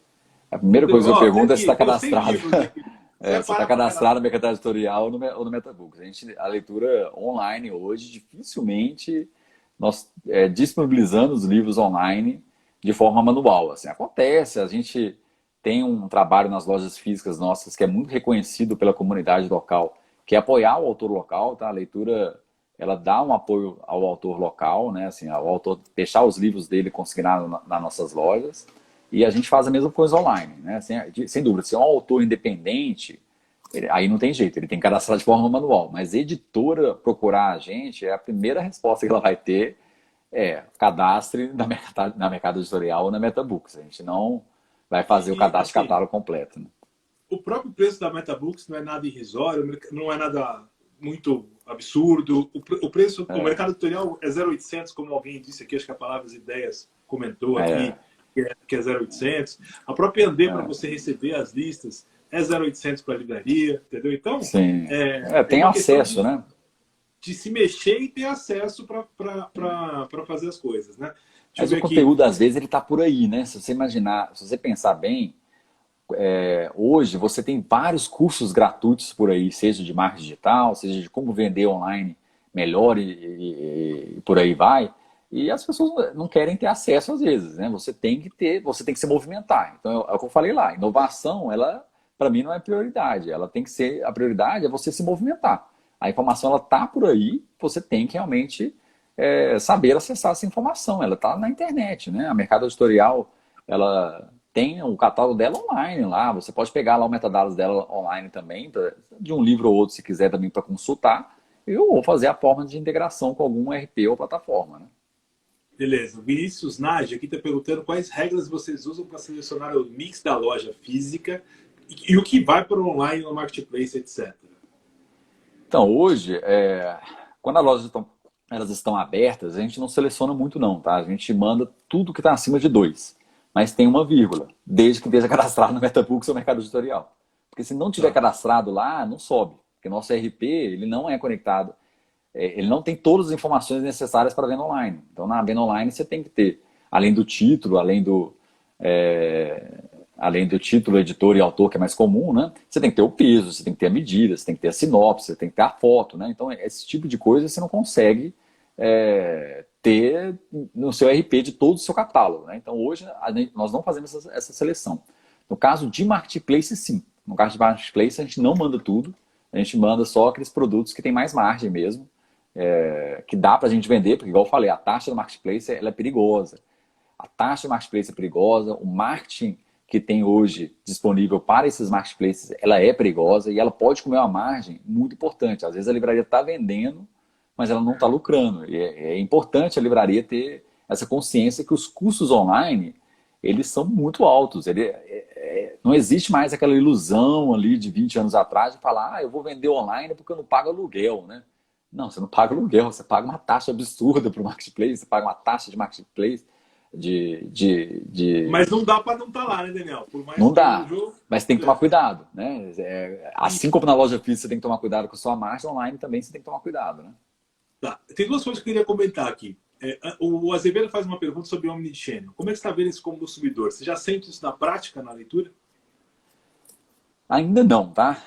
A primeira coisa que eu Ó, tem pergunto é se está aqui, tem 100 cadastrado. livros aqui. Você vai Se está parar para cadastrado no cadastrar. mercado editorial ou no MetaBooks. A leitura online hoje, dificilmente nós disponibilizamos os livros online de forma manual. Assim, acontece, a gente tem um trabalho nas lojas físicas nossas que é muito reconhecido pela comunidade local, que é apoiar o autor local, tá? A leitura ela dá um apoio ao autor local, né? Assim, ao autor deixar os livros dele consignados nas nossas lojas. E a gente faz a mesma coisa online, né? Sem dúvida, se é um autor independente, aí não tem jeito, ele tem que cadastrar de forma manual. Mas editora procurar a gente, a primeira resposta que ela vai ter cadastre na Mercado Editorial ou na MetaBooks. A gente não vai fazer o cadastro de assim, catálogo completo, né? o próprio preço da MetaBooks não é nada irrisório, não é nada muito absurdo. O preço, o mercado editorial é 0,800, como alguém disse aqui, acho que a Palavras e Ideias comentou aqui, que é 0,800. A própria Andê, para você receber as listas, é 0,800 para a livraria, entendeu? Então, Sim. é Tem uma acesso, né? de se mexer e ter acesso para fazer as coisas, né? Deixa eu Mas o ver aqui. conteúdo, às vezes, ele está por aí, né? Se você imaginar, se você pensar bem, hoje você tem vários cursos gratuitos por aí, seja de marketing digital, seja de como vender online melhor e por aí vai. E as pessoas não querem ter acesso às vezes, né? Você tem que ter, você tem que se movimentar. Então, é o que eu falei lá, inovação, ela, para mim, não é prioridade. Ela tem que ser, a prioridade é você se movimentar. A informação, ela tá por aí, você tem que realmente saber acessar essa informação. Ela está na internet, né? A Mercado Editorial, ela tem o catálogo dela online lá. Você pode pegar lá o metadados dela online também, de um livro ou outro, se quiser também para consultar, ou fazer a forma de integração com algum RP ou plataforma, né? Beleza. O Vinícius Nage aqui está perguntando quais regras vocês usam para selecionar o mix da loja física e o que vai para o online, no marketplace, etc. Então, hoje, quando as lojas elas estão abertas, a gente não seleciona muito não, tá? A gente manda tudo que está acima de 2, mas tem uma vírgula, desde que esteja cadastrado no MetaBooks ou Mercado Editorial. Porque se não tiver cadastrado lá, não sobe, porque nosso RP, ele não é conectado, ele não tem todas as informações necessárias para venda online. Então, na venda online, você tem que ter, além do título, além do título, editor e autor, que é mais comum, né? Você tem que ter o peso, você tem que ter a medida, você tem que ter a sinopse, você tem que ter a foto, né? Então, esse tipo de coisa você não consegue ter no seu RP de todo o seu catálogo, né? Então, hoje, nós não fazemos essa seleção. No caso de marketplace, sim. No caso de marketplace, a gente não manda tudo, a gente manda só aqueles produtos que tem mais margem mesmo, que dá para a gente vender, porque, igual eu falei, a taxa do marketplace ela é perigosa. A taxa do marketplace é perigosa, o marketing que tem hoje disponível para esses marketplaces, ela é perigosa e ela pode comer uma margem muito importante. Às vezes a livraria está vendendo, mas ela não está lucrando. E é importante a livraria ter essa consciência que os custos online, eles são muito altos. Não existe mais aquela ilusão ali de 20 anos atrás de falar, eu vou vender online porque eu não pago aluguel, né? Não, você não paga aluguel, você paga uma taxa absurda para o marketplace, você paga uma taxa de marketplace. Mas não dá para não estar lá, né, Daniel? Por mais não que dá, o jogo... mas tem que tomar cuidado, né? Assim como na loja física você tem que tomar cuidado com a sua margem, online também você tem que tomar cuidado, né? Tá. Tem duas coisas que eu queria comentar aqui. O Azevedo faz uma pergunta sobre o Omnichannel. Como é que você está vendo isso como consumidor? Você já sente isso na prática, na leitura? Ainda não, tá?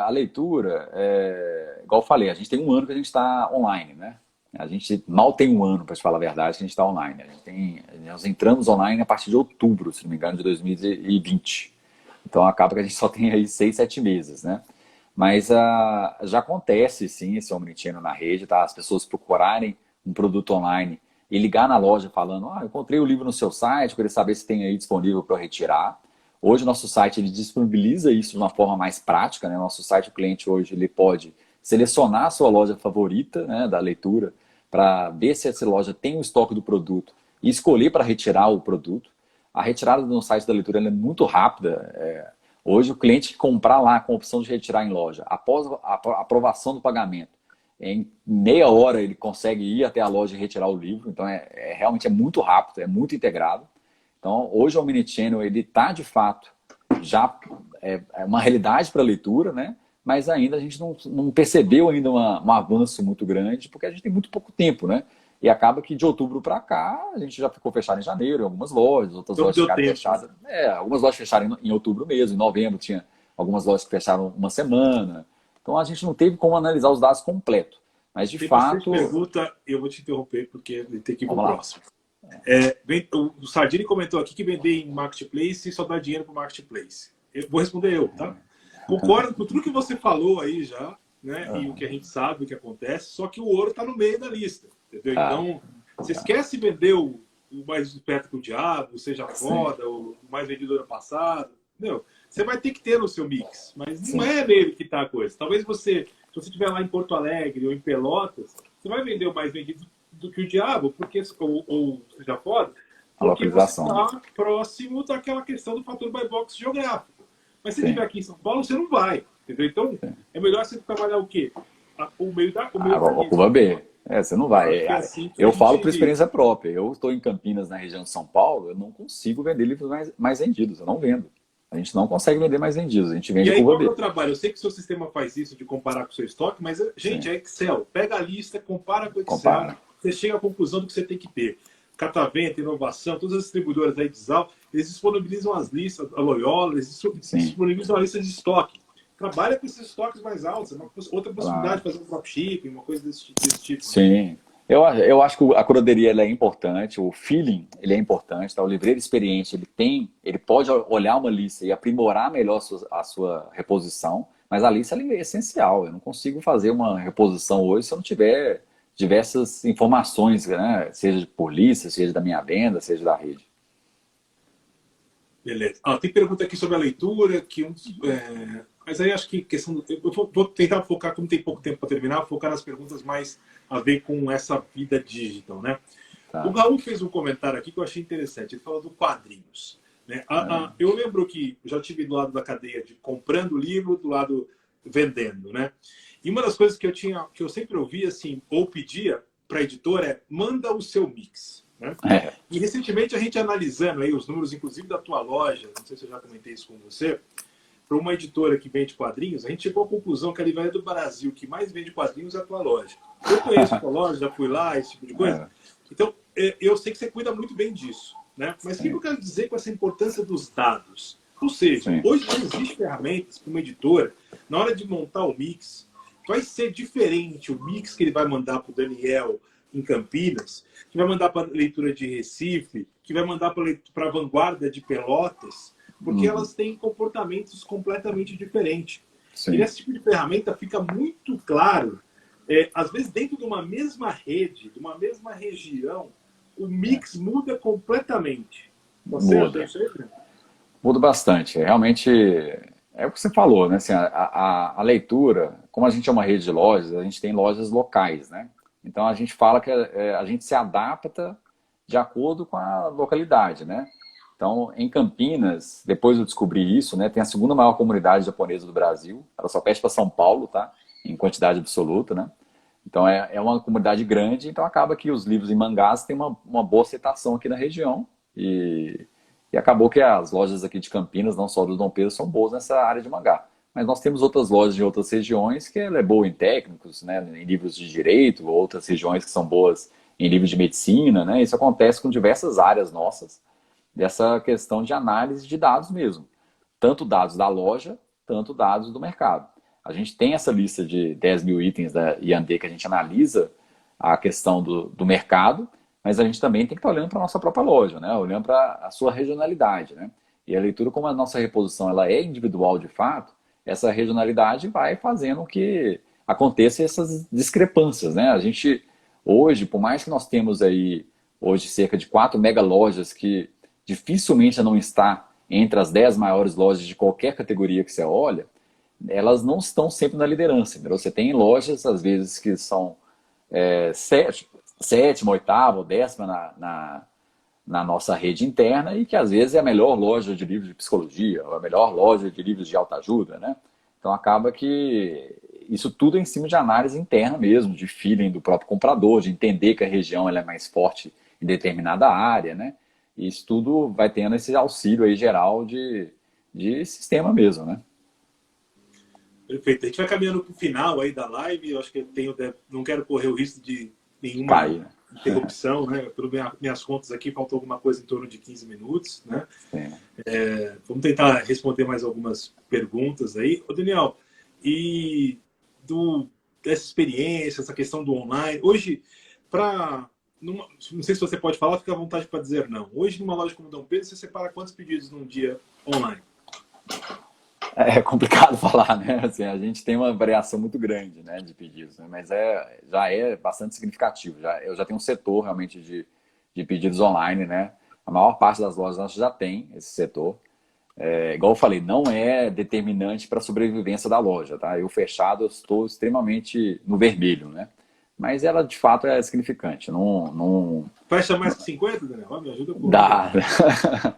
A leitura, igual eu falei, a gente tem um ano que a gente está online, né? A gente mal tem um ano, para te falar a verdade, que a gente está online. Nós entramos online a partir de outubro, se não me engano, de 2020. Então acaba que a gente só tem aí 6, 7 meses, né? Mas já acontece, sim, esse omnichannel na rede, tá? As pessoas procurarem um produto online e ligar na loja falando, eu encontrei o livro no seu site, queria saber se tem aí disponível para eu retirar. Hoje o nosso site ele disponibiliza isso de uma forma mais prática, né? Nosso site, o cliente hoje ele pode selecionar a sua loja favorita, né, da leitura, para ver se essa loja tem o estoque do produto e escolher para retirar o produto. A retirada no site da leitura é muito rápida. Hoje o cliente que comprar lá com a opção de retirar em loja, após a aprovação do pagamento, em meia hora ele consegue ir até a loja e retirar o livro. Então realmente é muito rápido, é muito integrado. Então hoje o Omnichannel ele está de fato já uma realidade para a leitura, né? Mas ainda a gente não percebeu ainda um avanço muito grande, porque a gente tem muito pouco tempo, né? E acaba que de outubro para cá, a gente já ficou fechado em janeiro, em algumas lojas, outras lojas ficaram fechadas. Algumas lojas fecharam em outubro mesmo, em novembro tinha algumas lojas que fecharam uma semana. Então a gente não teve como analisar os dados completos. Mas de fato. Pergunta, eu vou te interromper porque tem que ir para o próximo. O Sardini comentou aqui que vender em marketplace só dá dinheiro para o marketplace. Vou responder eu, tá? Concordo com tudo que você falou aí já. né? E o que a gente sabe, o que acontece, só que o ouro está no meio da lista, entendeu? Então, você esquece de vender o mais esperto que o diabo, seja foda, o mais vendido ano passado, entendeu? Você vai ter que ter no seu mix, mas não é nele que está a coisa. Talvez você, se você estiver lá em Porto Alegre ou em Pelotas, você vai vender o mais vendido do que o diabo, porque, ou seja foda, A porque você localização. está próximo daquela questão do fator buy box geográfico. Mas se estiver aqui em São Paulo, você não vai, entendeu? Então, é melhor você trabalhar o quê? O meio da A curva B. Você não vai. Assim Eu falo por experiência própria. Eu estou em Campinas, na região de São Paulo, eu não consigo vender livros mais vendidos. Eu não vendo. A gente não consegue vender mais vendidos. A gente vende e aí, curva qual é B. o trabalho? Eu sei que o seu sistema faz isso de comparar com o seu estoque, mas, gente, é Excel. Pega a lista, compara com o Excel, você chega à conclusão do que você tem que ter. Catavento, Inovação, todas as distribuidoras aí de Zau, eles disponibilizam as listas, a Loyola, eles disponibilizam a lista de estoque. Trabalha com esses estoques mais altos, é uma outra possibilidade de fazer um dropshipping, uma coisa desse tipo. Sim. Eu acho que a curadoria ela é importante, o feeling ele é importante, tá? O livreiro experiente ele pode olhar uma lista e aprimorar melhor a sua reposição, mas a lista ela é essencial. Eu não consigo fazer uma reposição hoje se eu não tiver diversas informações, né? Seja por lista, seja da minha venda, seja da rede. Beleza. Tem pergunta aqui sobre a leitura, mas aí acho que questão. Eu vou tentar focar, como tem pouco tempo para terminar, focar nas perguntas mais a ver com essa vida digital, né? Tá. O Raul fez um comentário aqui que eu achei interessante. Ele falou do quadrinhos. Né? Eu lembro que já tive do lado da cadeia de comprando livro, do lado vendendo, né? E uma das coisas que eu sempre ouvia assim, ou pedia para a editora é: manda o seu mix. Né? E recentemente a gente analisando aí os números, inclusive da tua loja, não sei se eu já comentei isso com você, para uma editora que vende quadrinhos, a gente chegou à conclusão que a livraria do Brasil que mais vende quadrinhos é a tua loja. Eu conheço a tua loja, já fui lá, esse tipo de coisa. Então, eu sei que você cuida muito bem disso. Né? Mas o que eu quero dizer com essa importância dos dados? Ou seja, hoje não existe ferramentas para uma editora, na hora de montar o mix, vai ser diferente o mix que ele vai mandar para o Daniel em Campinas, que vai mandar para a leitura de Recife, que vai mandar para a vanguarda de Pelotas, porque elas têm comportamentos completamente diferentes. E nesse tipo de ferramenta fica muito claro, às vezes dentro de uma mesma rede, de uma mesma região, o mix muda completamente. Muda bastante. Realmente, é o que você falou, né? Assim, a leitura, como a gente é uma rede de lojas, a gente tem lojas locais, né? Então a gente fala que a gente se adapta de acordo com a localidade, né? Então, em Campinas, depois eu descobri isso, né? Tem a segunda maior comunidade japonesa do Brasil. Ela só perde para São Paulo, tá? Em quantidade absoluta, né? Então é uma comunidade grande, então acaba que os livros em mangás têm uma boa aceitação aqui na região. E acabou que as lojas aqui de Campinas, não só do Dom Pedro, são boas nessa área de mangá. Mas nós temos outras lojas em outras regiões que ela é boa em técnicos, né, em livros de direito, outras regiões que são boas em livros de medicina, né? Isso acontece com diversas áreas nossas, dessa questão de análise de dados mesmo. Tanto dados da loja, tanto dados do mercado. A gente tem essa lista de 10 mil itens da I&D que a gente analisa a questão do mercado, mas a gente também tem que estar olhando para a nossa própria loja, né? Olhando para a sua regionalidade, né? E a leitura, como a nossa reposição ela é individual de fato, essa regionalidade vai fazendo que aconteça essas discrepâncias, né? A gente, hoje, por mais que nós temos aí, hoje, cerca de 4 mega lojas que dificilmente não está entre as 10 maiores lojas de qualquer categoria que você olha, elas não estão sempre na liderança. Entendeu? Você tem lojas, às vezes, que são sétima, oitava ou décima na nossa rede interna e que às vezes é a melhor loja de livros de psicologia ou a melhor loja de livros de autoajuda, né? Então acaba que isso tudo é em cima de análise interna mesmo, de feeling do próprio comprador, de entender que a região ela é mais forte em determinada área, né? E isso tudo vai tendo esse auxílio aí geral de sistema mesmo, né? Perfeito. A gente vai caminhando para o final aí da live. Eu acho que não quero correr o risco de nenhuma interrupção, né? Pelas minhas contas aqui, faltou alguma coisa em torno de 15 minutos, né? Vamos tentar responder mais algumas perguntas aí. Ô, Daniel, e dessa experiência, essa questão do online, hoje, não sei se você pode falar, fica à vontade para dizer não. Hoje, numa loja como Dom Pedro, você separa quantos pedidos num dia online? É complicado falar, né? Assim, a gente tem uma variação muito grande, né, de pedidos, né? Mas já é bastante significativo. Eu já tenho um setor realmente de pedidos online, né? A maior parte das lojas nossas já tem esse setor. Igual eu falei, não é determinante para a sobrevivência da loja, tá? Eu fechado, eu estou extremamente no vermelho, né? Mas ela de fato é significante. Fecha mais que 50, Daniel? Ó, me ajuda por aí. Dá,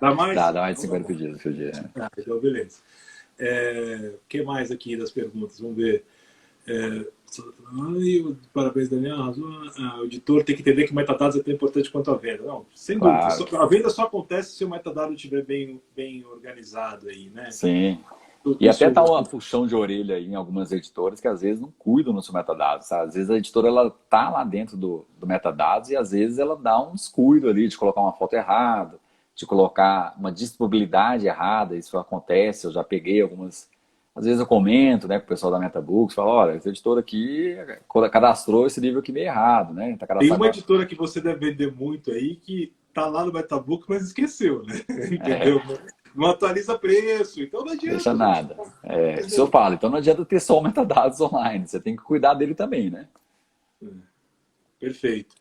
Dá mais? dá mais de Então tá 50 bom. pedidos por dia, né? Então, beleza. O que mais aqui das perguntas? Vamos ver. É, parabéns, Daniel. Arrasou. O editor tem que entender que o metadados é tão importante quanto a venda. Não, sem dúvida. Claro, A venda só acontece se o metadado estiver bem organizado aí, né? sim. E até Isso, dá uma puxão de orelha aí em algumas editoras que às vezes não cuidam no seu metadados, sabe? Às vezes a editora ela tá lá dentro do metadados e às vezes ela dá um descuido ali de colocar uma foto errada, de colocar uma disponibilidade errada, isso acontece, eu já peguei algumas. Às vezes eu comento, né, com o pessoal da MetaBooks, falo, olha, essa editora aqui cadastrou esse livro aqui meio errado, né? Tá tem uma cadastrado. editora que você deve vender muito aí que tá lá no Metabook, mas esqueceu, né? É, Entendeu? Não atualiza preço, então não deixa adianta, né? nada. Isso eu falo, então não adianta ter só o metadados online, você tem que cuidar dele também, né? Perfeito.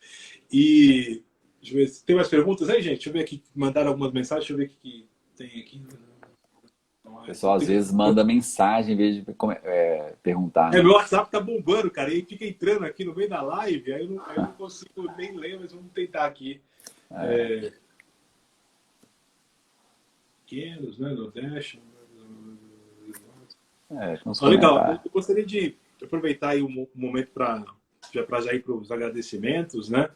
E deixa eu ver se tem mais perguntas aí, gente. Deixa eu ver aqui. Mandaram algumas mensagens. Deixa eu ver o que tem aqui. O pessoal às vezes manda mensagem em vez de perguntar, né? Meu WhatsApp tá bombando, cara. E aí fica entrando aqui no meio da live. Aí eu não consigo nem ler, mas vamos tentar aqui. Pequenos, né? Nordeste. Nos Legal. comentários. Eu gostaria de aproveitar aí um momento para já ir para os agradecimentos, né?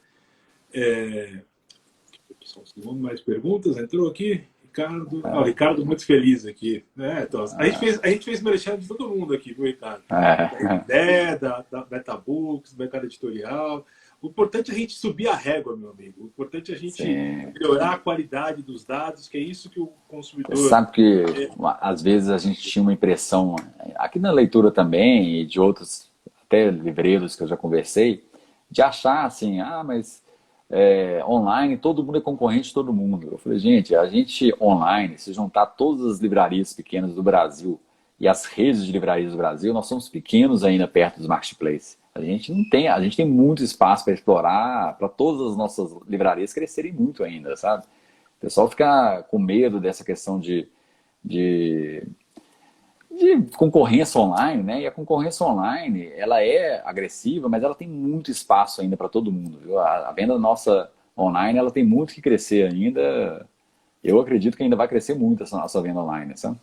Só um segundo, mais perguntas. Entrou aqui. Ricardo. O Ricardo muito feliz aqui. Né? Então, a gente fez merchan de todo mundo aqui, viu, Ricardo? Da ideia, da MetaBooks, do mercado editorial. O importante é a gente subir a régua, meu amigo. O importante é a gente Sim. melhorar a qualidade dos dados, que é isso que o consumidor. Você sabe que às vezes a gente tinha uma impressão, aqui na leitura também, e de outros até livreiros que eu já conversei, de achar assim, mas online todo mundo é concorrente de todo mundo. Eu falei, gente, a gente online, se juntar todas as livrarias pequenas do Brasil e as redes de livrarias do Brasil, nós somos pequenos ainda perto dos marketplaces. A gente tem muito espaço para explorar, para todas as nossas livrarias crescerem muito ainda, sabe? O pessoal fica com medo dessa questão de concorrência online, né? E a concorrência online, ela é agressiva, mas ela tem muito espaço ainda para todo mundo, viu? A venda nossa online, ela tem muito que crescer ainda. Eu acredito que ainda vai crescer muito essa nossa venda online, sabe?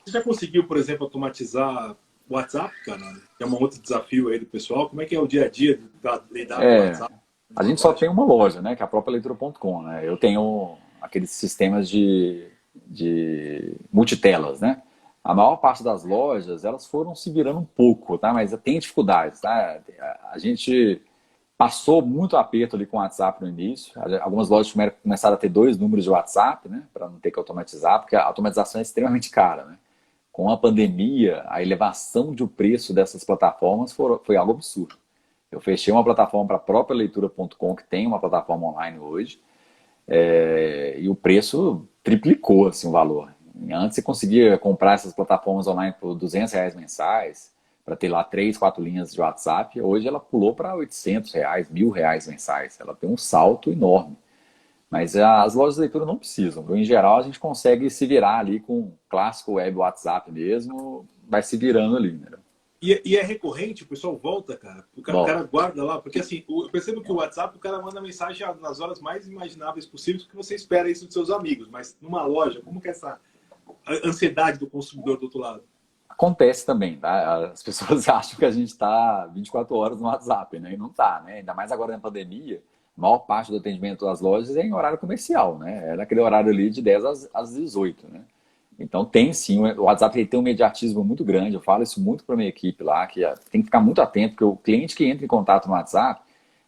Você já conseguiu, por exemplo, automatizar o WhatsApp, cara? Que é um outro desafio aí do pessoal. Como é que é o dia a dia de lidar com o WhatsApp? A gente só tem uma loja, né? Que é a própria leitura.com, né? Eu tenho aqueles sistemas de multitelas, né? A maior parte das lojas, elas foram se virando um pouco, tá? Mas tem dificuldades, tá? A gente passou muito aperto ali com o WhatsApp no início. Algumas lojas começaram a ter 2 números de WhatsApp, né? Para não ter que automatizar, porque a automatização é extremamente cara, né? Com a pandemia, a elevação de preço dessas plataformas foi algo absurdo. Eu fechei uma plataforma para a própria leitura.com, que tem uma plataforma online hoje, e o preço triplicou assim, o valor. Antes você conseguia comprar essas plataformas online por R$ 200 mensais, para ter lá 3, 4 linhas de WhatsApp. Hoje ela pulou para R$ 800, R$ 1.000 mensais. Ela tem um salto enorme. Mas as lojas de leitura não precisam. Em geral, a gente consegue se virar ali com o clássico web WhatsApp mesmo, vai se virando ali, né? E é recorrente, o pessoal volta, cara. O Bom, cara guarda lá, porque assim, eu percebo que o WhatsApp, o cara manda mensagem nas horas mais imagináveis possíveis, porque você espera isso dos seus amigos. Mas numa loja, como que é essa ansiedade do consumidor do outro lado? acontece também, tá? As pessoas acham que a gente está 24 horas no WhatsApp, né? E não está, né? Ainda mais agora na pandemia, a maior parte do atendimento das lojas é em horário comercial, né? É naquele horário ali de 10 às 18, né? Então tem sim, o WhatsApp tem um mediatismo muito grande, eu falo isso muito para minha equipe lá, que tem que ficar muito atento, porque o cliente que entra em contato no WhatsApp,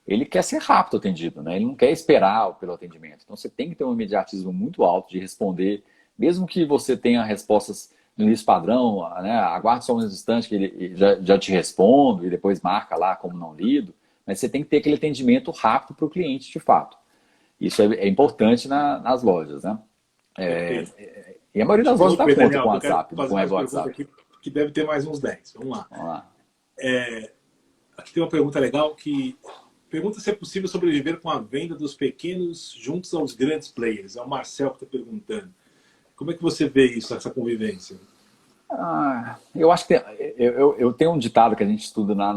ele quer ser rápido atendido, né? Ele não quer esperar pelo atendimento. Então você tem que ter um imediatismo muito alto de responder, mesmo que você tenha respostas no início padrão, né? Aguarde só um instante que ele já te respondo e depois marca lá como não lido, mas você tem que ter aquele atendimento rápido para o cliente de fato. Isso é importante nas lojas, né? E a maioria das lojas dá Daniel, conta com o eu quero WhatsApp, fazer com o mais web perguntas WhatsApp. aqui, que deve ter mais uns 10. Vamos lá. Vamos lá. Aqui tem uma pergunta legal que pergunta se é possível sobreviver com a venda dos pequenos juntos aos grandes players. É o Marcel que está perguntando. Como é que você vê isso, essa convivência? Eu acho que eu tenho um ditado que a gente estuda lá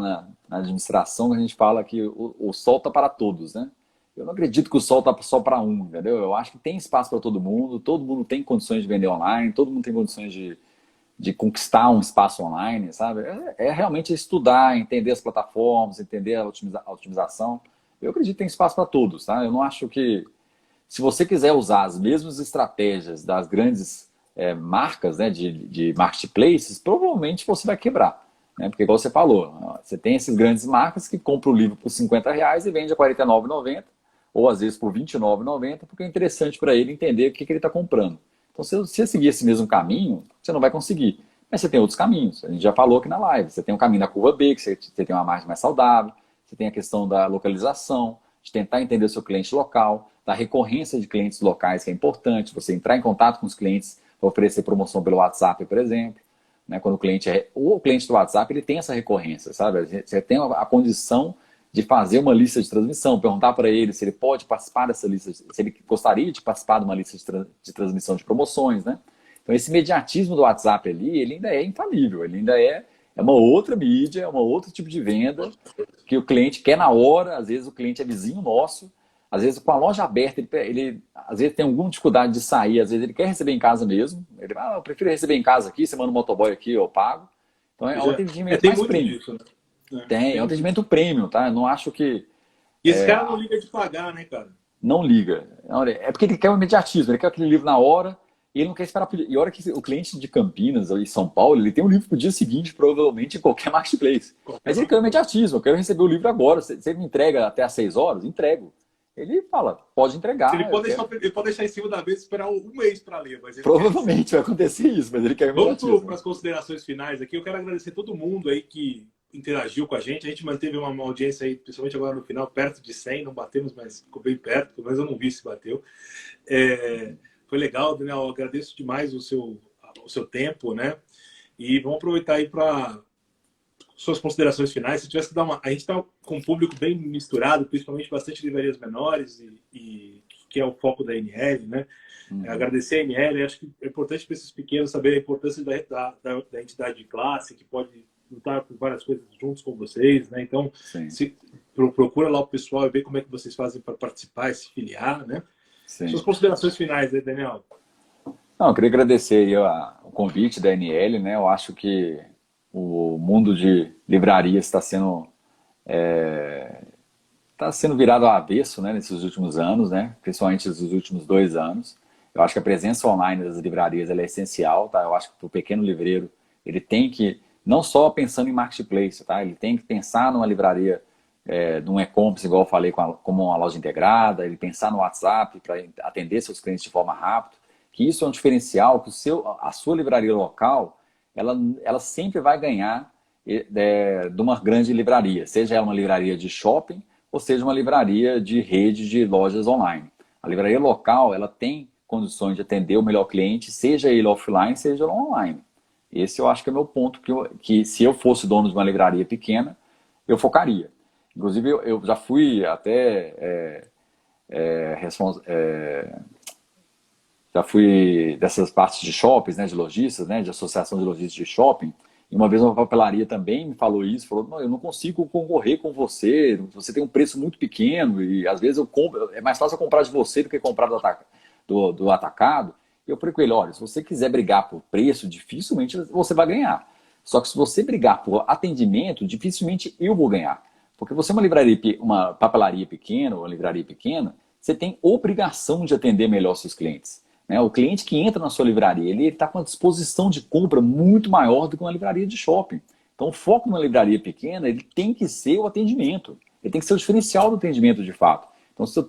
na administração, que a gente fala que o sol está para todos, né? Eu não acredito que o sol está só para um, entendeu? Eu acho que tem espaço para todo mundo tem condições de vender online, todo mundo tem condições de conquistar um espaço online, sabe? É realmente estudar, entender as plataformas, entender a otimização. Eu acredito que tem espaço para todos, tá? Eu não acho que se você quiser usar as mesmas estratégias das grandes marcas, né, de marketplaces, provavelmente você vai quebrar. Né? Porque, igual você falou, você tem essas grandes marcas que compram o livro por R$ 50 e vende a R$ 49,90, ou às vezes por R$ 29,90, porque é interessante para ele entender o que ele está comprando. Então, se você seguir esse mesmo caminho, você não vai conseguir. Mas você tem outros caminhos. A gente já falou aqui na live. Você tem o caminho da curva B, que você tem uma margem mais saudável. Você tem a questão da localização, de tentar entender o seu cliente local, da recorrência de clientes locais, que é importante. Você entrar em contato com os clientes para oferecer promoção pelo WhatsApp, por exemplo. Né? Quando o cliente do WhatsApp, ele tem essa recorrência, sabe? Você tem a condição de fazer uma lista de transmissão, perguntar para ele se ele pode participar dessa lista, se ele gostaria de participar de uma lista de transmissão de promoções, né? Então esse imediatismo do WhatsApp ali, ele ainda é infalível, ele ainda é uma outra mídia, é um outro tipo de venda que o cliente quer na hora, às vezes o cliente é vizinho nosso, às vezes com a loja aberta, ele às vezes tem alguma dificuldade de sair, às vezes ele quer receber em casa mesmo, ele eu prefiro receber em casa aqui, você manda um motoboy aqui, eu pago. Então é um atendimento tem mais muito premium. disso, né? É um atendimento premium, tá? Eu não acho que... E esse cara não liga de pagar, né, cara? Não liga. É porque ele quer o imediatismo, ele quer aquele livro na hora e ele não quer esperar. E a hora que o cliente de Campinas ou de São Paulo, ele tem um livro pro dia seguinte, provavelmente, em qualquer marketplace. Mas ele quer o imediatismo, eu quero receber o livro agora. Você me entrega até às 6 horas? Entrego. Ele fala, pode entregar. Ele pode deixar em cima da mesa e esperar um mês para ler. Mas provavelmente vai acontecer isso, mas ele quer o imediatismo. Vamos para as considerações finais aqui. Eu quero agradecer todo mundo aí que interagiu com a gente. A gente manteve uma audiência aí, principalmente agora no final, perto de 100. Não batemos, mas ficou bem perto. Mas eu não vi se bateu. Foi legal, Daniel. Eu agradeço demais o seu tempo, né? E vamos aproveitar aí para suas considerações finais. Se tivesse que dar uma... A gente está com um público bem misturado, principalmente bastante livrarias menores, e que é o foco da NL, né? Agradecer a NL. Acho que é importante para esses pequenos saber a importância da entidade de classe, que pode lutar por várias coisas juntos com vocês, né? Então, procura lá o pessoal e vê como é que vocês fazem para participar e se filiar, né? Sim. Suas considerações finais aí, Daniel. Não, eu queria agradecer aí o convite da NL, né? Eu acho que o mundo de livrarias está sendo virado ao avesso, né, nesses últimos anos, né? Principalmente nos últimos 2 anos. Eu acho que a presença online das livrarias ela é essencial, tá? Eu acho que para o pequeno livreiro ele tem que, não só pensando em marketplace, tá? Ele tem que pensar numa livraria, num e-commerce, igual eu falei, como uma loja integrada, ele pensar no WhatsApp para atender seus clientes de forma rápida, que isso é um diferencial, que a sua livraria local, ela sempre vai ganhar de uma grande livraria, seja ela uma livraria de shopping ou seja uma livraria de rede de lojas online. A livraria local, ela tem condições de atender o melhor cliente, seja ele offline, seja ele online. Esse eu acho que é o meu ponto, que se eu fosse dono de uma livraria pequena, eu focaria. Inclusive, eu já fui até já fui dessas partes de shoppings, né, de lojistas, né, de associação de lojistas de shopping, e uma vez uma papelaria também me falou isso, falou, não, eu não consigo concorrer com você tem um preço muito pequeno, e às vezes é mais fácil eu comprar de você do que comprar do atacado. E eu falei com ele, olha, se você quiser brigar por preço, dificilmente você vai ganhar. Só que se você brigar por atendimento, dificilmente eu vou ganhar. Porque você é uma papelaria pequena, ou uma livraria pequena, você tem obrigação de atender melhor seus clientes. Né? O cliente que entra na sua livraria, ele está com uma disposição de compra muito maior do que uma livraria de shopping. Então, o foco numa livraria pequena, ele tem que ser o atendimento. Ele tem que ser o diferencial do atendimento de fato. Então, se eu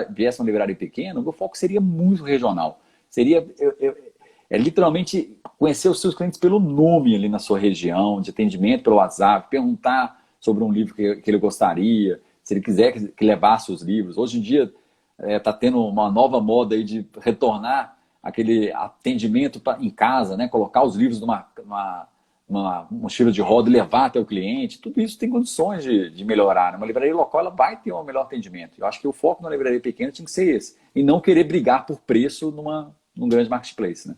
viesse uma livraria pequena, o meu foco seria muito regional. Seria literalmente conhecer os seus clientes pelo nome ali na sua região, de atendimento pelo WhatsApp, perguntar sobre um livro que ele gostaria, se ele quiser que levasse os livros. Hoje em dia está tendo uma nova moda aí de retornar aquele atendimento em casa, né? Colocar os livros numa mochila de roda e levar até o cliente, tudo isso tem condições de melhorar, né? Uma livraria local ela vai ter um melhor atendimento. Eu acho que o foco na livraria pequena tinha que ser esse, e não querer brigar por preço num grande marketplace, né?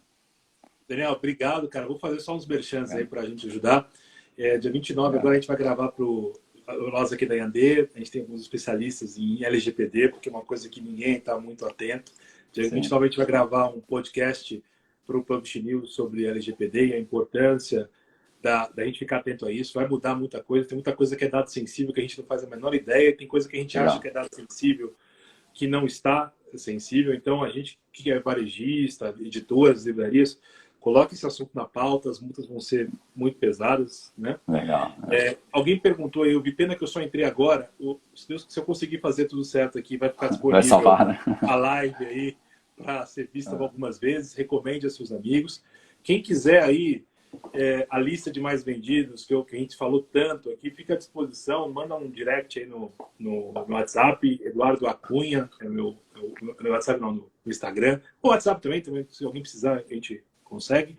Daniel, obrigado, cara. Vou fazer só uns merchans aí Obrigado. para a gente ajudar. Dia 29, agora Obrigado. a gente vai gravar para nós aqui da Yandê. A gente tem alguns especialistas em LGPD, porque é uma coisa que ninguém está muito atento. Dia Sim, 29 a gente vai gravar um podcast para o Publish News sobre LGPD e a importância da gente ficar atento a isso. Vai mudar muita coisa. Tem muita coisa que é dado sensível que a gente não faz a menor ideia. Tem coisa que a gente acha legal. que é dado sensível que não está sensível. Então, a gente que é varejista, editoras, livrarias, coloque esse assunto na pauta, as multas vão ser muito pesadas, né? Legal. Alguém perguntou, eu vi, pena que eu só entrei agora, se eu conseguir fazer tudo certo aqui, vai ficar Vai disponível salvar, né? a live aí para ser vista algumas vezes, recomende a seus amigos. Quem quiser aí a lista de mais vendidos, que a gente falou tanto aqui, fica à disposição, manda um direct aí no WhatsApp, Eduardo Acunha, no WhatsApp não, no Instagram, o WhatsApp também, se alguém precisar, a gente consegue.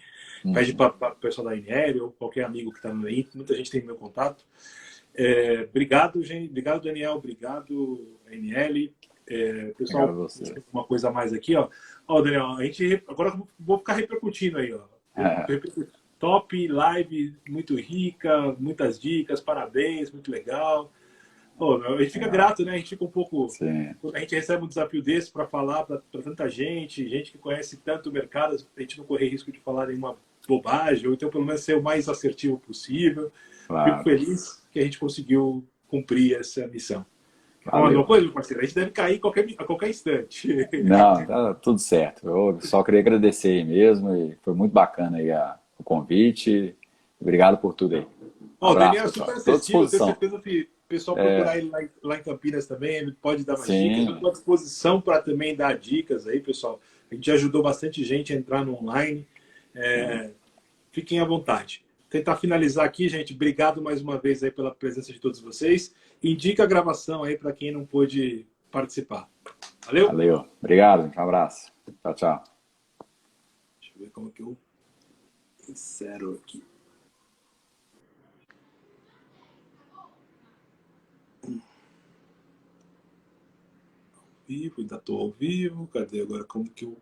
Pede para o pessoal da INL ou qualquer amigo que está no aí, muita gente tem meu contato. Obrigado, gente. Obrigado, Daniel. Obrigado, NL. Obrigado a Pessoal, você. uma coisa a mais aqui, ó. Ó, Daniel, agora vou ficar repercutindo aí, ó. Top live, muito rica, muitas dicas, parabéns, muito legal. Pô, a gente fica Legal. grato, né? A gente fica um pouco. Sim. Quando a gente recebe um desafio desse para falar para tanta gente que conhece tanto o mercado, a gente não correr risco de falar nenhuma bobagem, ou então pelo menos ser o mais assertivo possível. Fico Claro. feliz que a gente conseguiu cumprir essa missão. Quer falar alguma Valeu. coisa, meu parceiro? A gente deve cair a qualquer instante. Não, tá tudo certo. Eu só queria agradecer aí mesmo e foi muito bacana aí o convite. Obrigado por tudo aí. Um Ó, o abraço, Daniel é pessoal. super Estou à acessível, tenho disposição. certeza que o pessoal procurar ele lá em Campinas também, ele pode dar mais dicas. Eu Sim, estou à disposição para também dar dicas aí, pessoal. A gente ajudou bastante gente a entrar no online. sim. Fiquem à vontade. Vou tentar finalizar aqui, gente. Obrigado mais uma vez aí pela presença de todos vocês. Indica a gravação aí para quem não pôde participar. Valeu? Valeu. Obrigado, gente. Um abraço. Tchau, tchau. Deixa eu ver como que eu insero aqui. Vivo, ainda estou ao vivo. Cadê agora? Como que eu